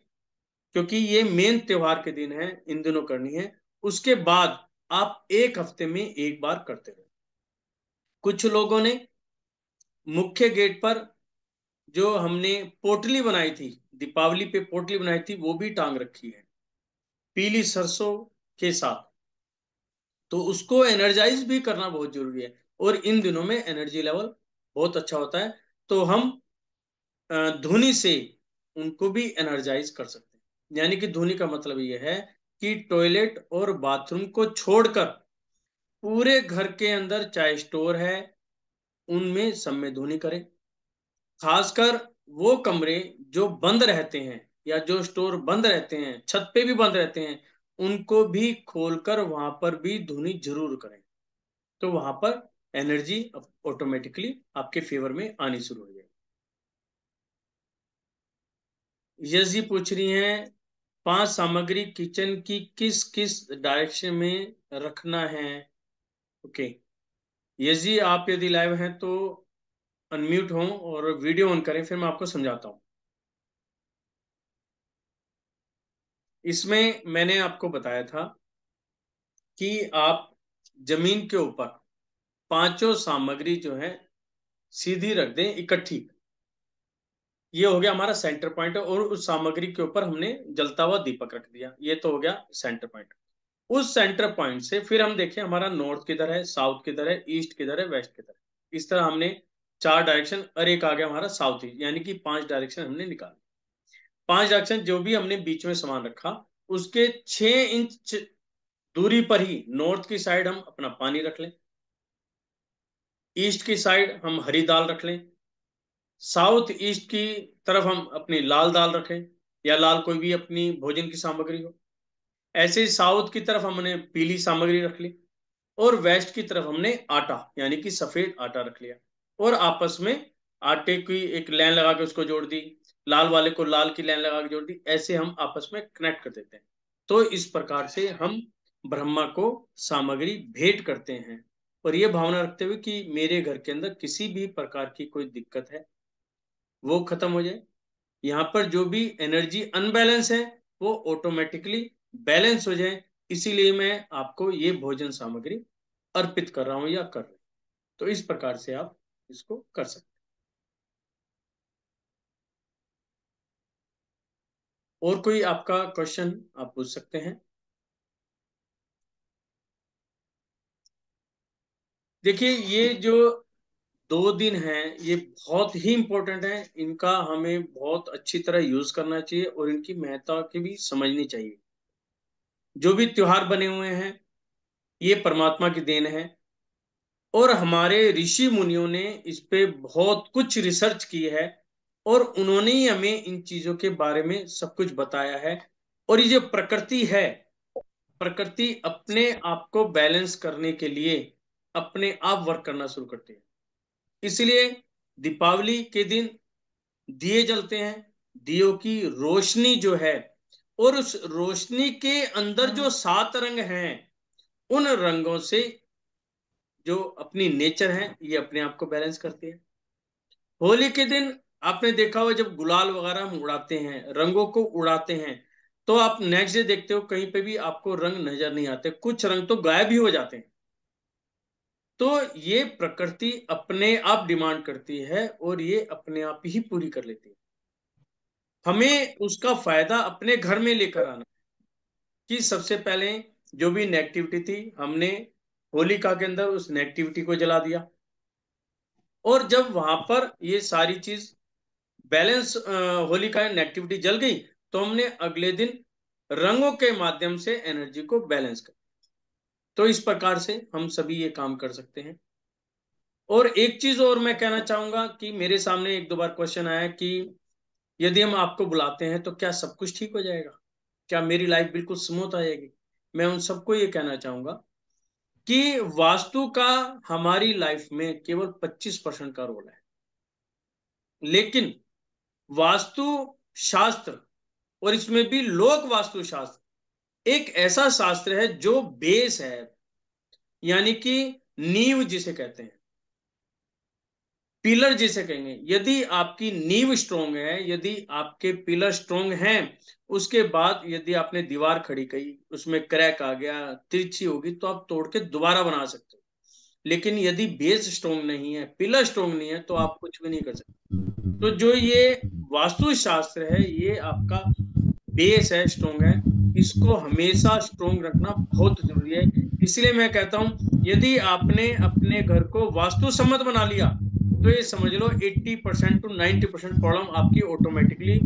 क्योंकि ये मेन त्योहार के दिन है, इन दिनों करनी है। उसके बाद आप एक हफ्ते में एक बार करते रहे। कुछ लोगों ने मुख्य गेट पर जो हमने पोटली बनाई थी, दीपावली पे पोटली बनाई थी, वो भी टांग रखी है पीली सरसों के साथ। तो उसको एनर्जाइज भी करना बहुत जरूरी है, और इन दिनों में एनर्जी लेवल बहुत अच्छा होता है। तो हम धुनी से उनको भी एनर्जाइज कर सकते हैं। यानी कि धुनी का मतलब यह है कि टॉयलेट और बाथरूम को छोड़कर पूरे घर के अंदर चाहे स्टोर है उनमें सब में धुनी करें। खासकर वो कमरे जो बंद रहते हैं या जो स्टोर बंद रहते हैं, छत पे भी बंद रहते हैं, उनको भी खोलकर वहां पर भी धुनी जरूर करें। तो वहां पर एनर्जी ऑटोमेटिकली आपके फेवर में आनी शुरू हो जाएगी। यस जी पूछ रही हैं 5 सामग्री किचन की किस किस डायरेक्शन में रखना है। ओके, यस जी आप यदि लाइव हैं तो अनम्यूट हों और वीडियो ऑन करें, फिर मैं आपको समझाता हूं। इसमें मैंने आपको बताया था कि आप जमीन के ऊपर पांचों सामग्री जो है सीधी रख दें इकट्ठी। ये हो गया हमारा सेंटर पॉइंट, और उस सामग्री के ऊपर हमने जलता हुआ दीपक रख दिया। ये तो हो गया सेंटर पॉइंट। उस सेंटर पॉइंट से फिर हम देखें हमारा नॉर्थ किधर है, साउथ किधर है, ईस्ट किधर है, वेस्ट किधर है। इस तरह हमने 4 डायरेक्शन, और एक आ गया हमारा साउथ ईस्ट, यानी कि 5 डायरेक्शन हमने निकाले। 5 डायरेक्शन जो भी हमने बीच में सामान रखा, उसके 6 इंच दूरी पर ही नॉर्थ की साइड हम अपना पानी रख लें, ईस्ट की साइड हम हरी दाल रख लें, साउथ ईस्ट की तरफ हम अपनी लाल दाल रखें, या लाल कोई भी अपनी भोजन की सामग्री हो। ऐसे ही साउथ की तरफ हमने पीली सामग्री रख ली, और वेस्ट की तरफ हमने आटा यानी कि सफेद आटा रख लिया, और आपस में आटे की एक लाइन लगा के उसको जोड़ दी, लाल वाले को लाल की लाइन लगा के जोड़ दी। ऐसे हम आपस में कनेक्ट कर देते हैं। तो इस प्रकार से हम ब्रह्मा को सामग्री भेंट करते हैं, और ये भावना रखते हुए कि मेरे घर के अंदर किसी भी प्रकार की कोई दिक्कत है वो खत्म हो जाए, यहाँ पर जो भी एनर्जी अनबैलेंस है वो ऑटोमेटिकली बैलेंस हो जाए। इसीलिए मैं आपको ये भोजन सामग्री अर्पित कर रहा हूं या कर रहा हूं। तो इस प्रकार से आप इसको कर सकते हैं। और कोई आपका क्वेश्चन आप पूछ सकते हैं। देखिए, ये जो 2 दिन हैं ये बहुत ही इंपॉर्टेंट है, इनका हमें बहुत अच्छी तरह यूज करना चाहिए और इनकी महत्ता की भी समझनी चाहिए। जो भी त्योहार बने हुए हैं ये परमात्मा की देन है, और हमारे ऋषि मुनियों ने इस पे बहुत कुछ रिसर्च की है, और उन्होंने ही हमें इन चीजों के बारे में सब कुछ बताया है। और ये जो प्रकृति है, प्रकृति अपने आप को बैलेंस करने के लिए अपने आप वर्क करना शुरू करती है। इसलिए दीपावली के दिन दिए जलते हैं, दियों की रोशनी जो है, और उस रोशनी के अंदर जो 7 रंग हैं, उन रंगों से जो अपनी नेचर है ये अपने आप को बैलेंस करती है। होली के दिन आपने देखा हो जब गुलाल वगैरह हम उड़ाते हैं, रंगों को उड़ाते हैं, तो आप नेक्स्ट डे देखते हो कहीं पे भी आपको रंग नजर नहीं आते, कुछ रंग तो गायब ही हो जाते हैं। तो ये प्रकृति अपने आप डिमांड करती है और ये अपने आप ही पूरी कर लेती है। हमें उसका फायदा अपने घर में लेकर आना, कि सबसे पहले जो भी नेगेटिविटी थी हमने होलिका के अंदर उस नेगेटिविटी को जला दिया, और जब वहां पर ये सारी चीज बैलेंस, होली का नेगेटिविटी जल गई, तो हमने अगले दिन रंगों के माध्यम से एनर्जी को बैलेंस कर। तो इस प्रकार से हम सभी ये काम कर सकते हैं। और एक चीज और मैं कहना चाहूंगा कि मेरे सामने 1-2 बार क्वेश्चन आया कि यदि हम आपको बुलाते हैं तो क्या सब कुछ ठीक हो जाएगा, क्या मेरी लाइफ बिल्कुल स्मूथ आ जाएगी। मैं उन सबको ये कहना चाहूंगा कि वास्तु का हमारी लाइफ में केवल 25% का रोल है, लेकिन वास्तु शास्त्र और इसमें भी लोक वास्तुशास्त्र एक ऐसा शास्त्र है जो बेस है, यानी कि नींव जिसे कहते हैं, पिलर जिसे कहेंगे। यदि आपकी नींव स्ट्रोंग है, यदि आपके पिलर स्ट्रोंग हैं, उसके बाद यदि आपने दीवार खड़ी की, उसमें क्रैक आ गया, तिरछी होगी, तो आप तोड़ के दोबारा बना सकते हो। लेकिन यदि बेस स्ट्रोंग नहीं है, पिलर स्ट्रोंग नहीं है, तो आप कुछ भी नहीं कर सकते। तो जो ये वास्तु शास्त्र है, ये आपका बेस है, स्ट्रोंग है, इसको हमेशा स्ट्रोंग रखना बहुत जरूरी है। इसलिए मैं कहता हूं, यदि आपने अपने घर को वास्तु सम्मत बना लिया, तो ये समझ लो 80% टू 90% प्रॉब्लम आपकी ऑटोमेटिकली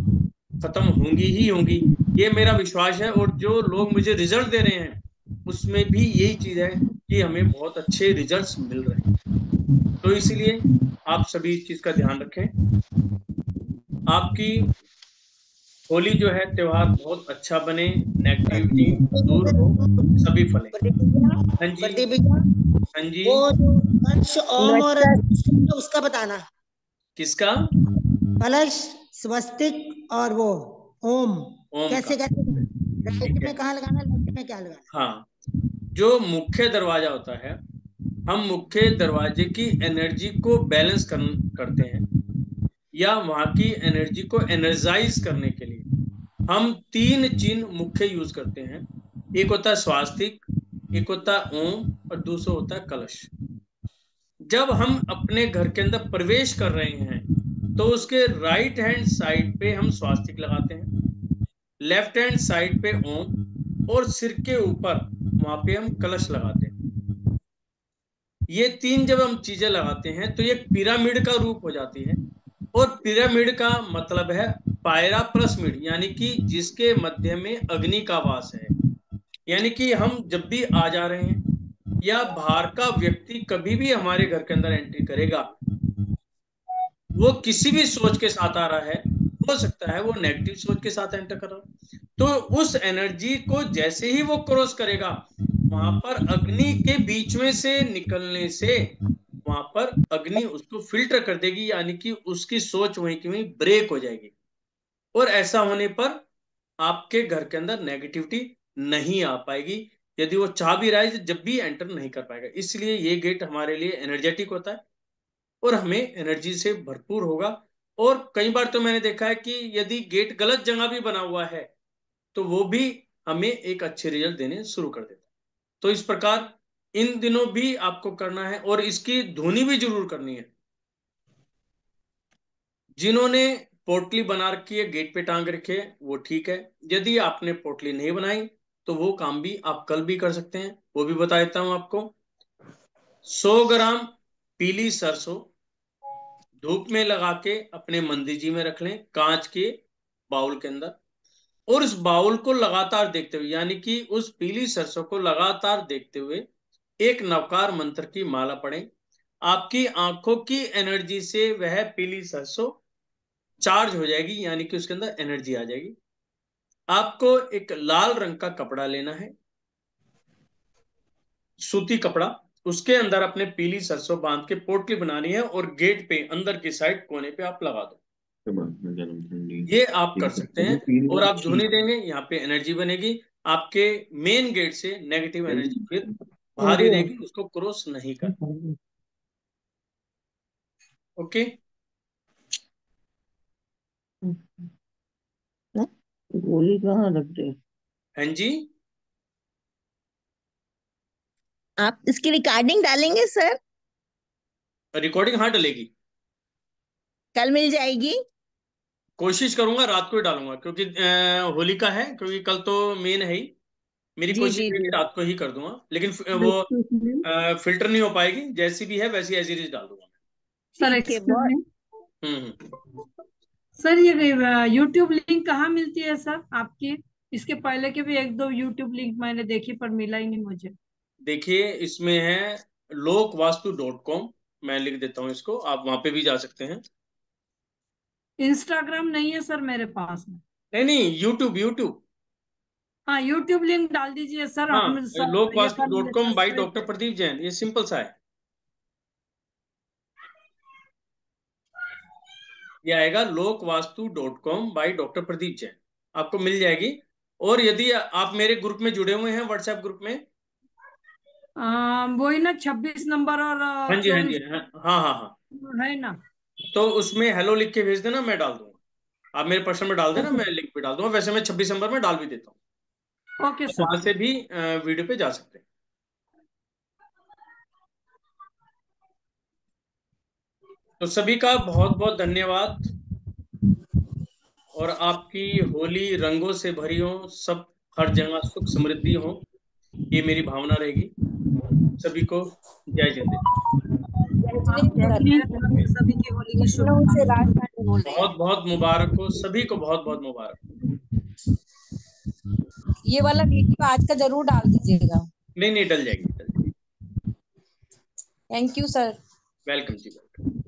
खत्म होंगी ही होंगी। ये मेरा विश्वास है, और जो लोग मुझे रिजल्ट दे रहे हैं उसमें भी यही चीज है कि हमें बहुत अच्छे रिजल्ट्स मिल रहे हैं। तो इसीलिए आप सभी इस चीज का ध्यान रखें। आपकी होली जो है त्योहार बहुत अच्छा बने, नेगेटिविटी दूर हो, सभी फले। हाँ जी, प्रदीप भैया, हाँ जी। वो जो कलश ओम और उसका बताना। किसका? कलश, स्वस्तिक और वो ओम ओम कैसे का, कैसे राइट ठीक है। में कहाँ लगाना, लेफ्ट में क्या लगाना? हाँ, जो मुख्य दरवाजा होता है, हम मुख्य दरवाजे की एनर्जी को बैलेंस करते हैं, या वहां की एनर्जी को एनर्जाइज करने के लिए हम 3 चिन्ह मुख्य यूज करते हैं। एक होता है स्वास्तिक, एक होता है ओम, और दूसरा होता है कलश। जब हम अपने घर के अंदर प्रवेश कर रहे हैं, तो उसके राइट हैंड साइड पे हम स्वास्तिक लगाते हैं, लेफ्ट हैंड साइड पे ओम, और सिर के ऊपर वहां पे हम कलश लगाते हैं। ये 3 जब हम चीजें लगाते हैं, तो ये पिरामिड का रूप हो जाती है। और पिरामिड का मतलब है पायरा प्लस मिड, यानी कि जिसके मध्य में अग्नि का वास है। यानी कि हम जब भी आ जा रहे हैं, या बाहर का व्यक्ति कभी भी हमारे घर के अंदर एंट्री करेगा, वो किसी भी सोच के साथ आ रहा है, हो सकता है वो नेगेटिव सोच के साथ एंटर कर रहा हो, तो उस एनर्जी को जैसे ही वो क्रॉस करेगा, वहां पर अग्नि के बीच में से निकलने से वहां पर अग्नि उसको फिल्टर कर देगी, यानी कि उसकी सोच वहीं की वहीं ब्रेक हो जाएगी। और ऐसा होने पर आपके घर के अंदर नेगेटिविटी नहीं आ पाएगी। यदि वो चाह भी रहा है, जब भी एंटर नहीं कर पाएगा। इसलिए ये गेट हमारे लिए एनर्जेटिक होता है, और हमें एनर्जी से भरपूर होगा। और कई बार तो मैंने देखा है कि यदि गेट गलत जगह भी बना हुआ है, तो वो भी हमें एक अच्छे रिजल्ट देने शुरू कर देता है। तो इस प्रकार इन दिनों भी आपको करना है, और इसकी धुनी भी जरूर करनी है। जिन्होंने पोटली बना रखी है, गेट पे टांग रखे है, वो ठीक है। यदि आपने पोटली नहीं बनाई, तो वो काम भी आप कल भी कर सकते हैं, वो भी बता देता हूं आपको। 100 ग्राम पीली सरसों धूप में लगा के अपने मंदिर जी में रख लें, कांच के बाउल के अंदर। और उस बाउल को लगातार देखते हुए, यानी कि उस पीली सरसों को लगातार देखते हुए एक नवकार मंत्र की माला पढ़ें। आपकी आंखों की एनर्जी से वह पीली सरसों चार्ज हो जाएगी, यानी कि उसके अंदर एनर्जी आ जाएगी। आपको एक लाल रंग का कपड़ा लेना है, सूती कपड़ा, उसके अंदर अपने पीली सरसों बांध के पोटली बनानी है, और गेट पे अंदर की साइड कोने पे आप लगा दो। ये आप कर सकते हैं, और आप धुनी देंगे, यहाँ पे एनर्जी बनेगी। आपके मेन गेट से नेगेटिव एनर्जी फिर बाहर ही रहेगी, उसको क्रॉस नहीं कर। ओके, गोली कहाँ रख दे? हाँ जी, आप इसकी रिकॉर्डिंग डालेंगे सर? रिकॉर्डिंग हाँ डलेगी, कल मिल जाएगी? कोशिश करूंगा रात को ही डालूंगा, क्योंकि होली का है, क्योंकि कल तो मेन है ही। मेरी जी कोशिश जी है जी, कि रात को ही कर दूंगा, लेकिन वो फिल्टर नहीं हो पाएगी। जैसी भी है वैसी एज इट इज डाल दूंगा। सर ठीक है। एक्सक्यूज बहुत मी, हम्म। सर ये यूट्यूब लिंक कहाँ मिलती है सर आपकी? इसके पहले के भी एक दो यूट्यूब लिंक मैंने देखी पर मिला ही नहीं मुझे। देखिए, इसमें है lokvastu.com, मैं लिख देता हूँ इसको, आप वहां पे भी जा सकते हैं। इंस्टाग्राम नहीं है सर मेरे पास में। नहीं नहीं, यूट्यूब यूट्यूब। हाँ, यूट्यूब लिंक डाल दीजिए सर, हाँ, हम सब ये कर लेंगे lokvastu.com by subscribe. Doctor Pradeep Jain, ये सिंपल सा है। ये आएगा lokvastu.com by doctor Pradeep Jain, आपको मिल जाएगी। और यदि आप मेरे ग्रुप में जुड़े हुए हैं, व्हाट्सएप ग्रुप में, वही ना 26 नंबर और हाँ जी हाँ जी 24 हाँ हाँ हाँ, है ना? तो उसमें हेलो लिख के भेज देना, मैं डाल दूंगा। आप मेरे पर्सनल में डाल देना, ओके मैं लिंक पे डाल दूंगा। वैसे मैं 26 नंबर में डाल भी देता हूँ, ओके तो सर। वहां से भी वीडियो पे जा सकते हैं। तो सभी का बहुत बहुत धन्यवाद, और आपकी होली रंगों से भरी हो, सब हर जगह सुख समृद्धि हो, ये मेरी भावना रहेगी। सभी को जय जिंदगी। आपको सर, भी हम सभी की होली की लखनऊ से शुभकामनाएं। राजधानी बोल रहे बहुत बहुत मुबारक हो सभी को, बहुत बहुत मुबारक। हैं। ये वाला वीडियो आज का जरूर डाल दीजिएगा। नहीं नहीं, डल जाएगी, डल जाएगी। Thank you sir. वेलकम जी, वेलकम।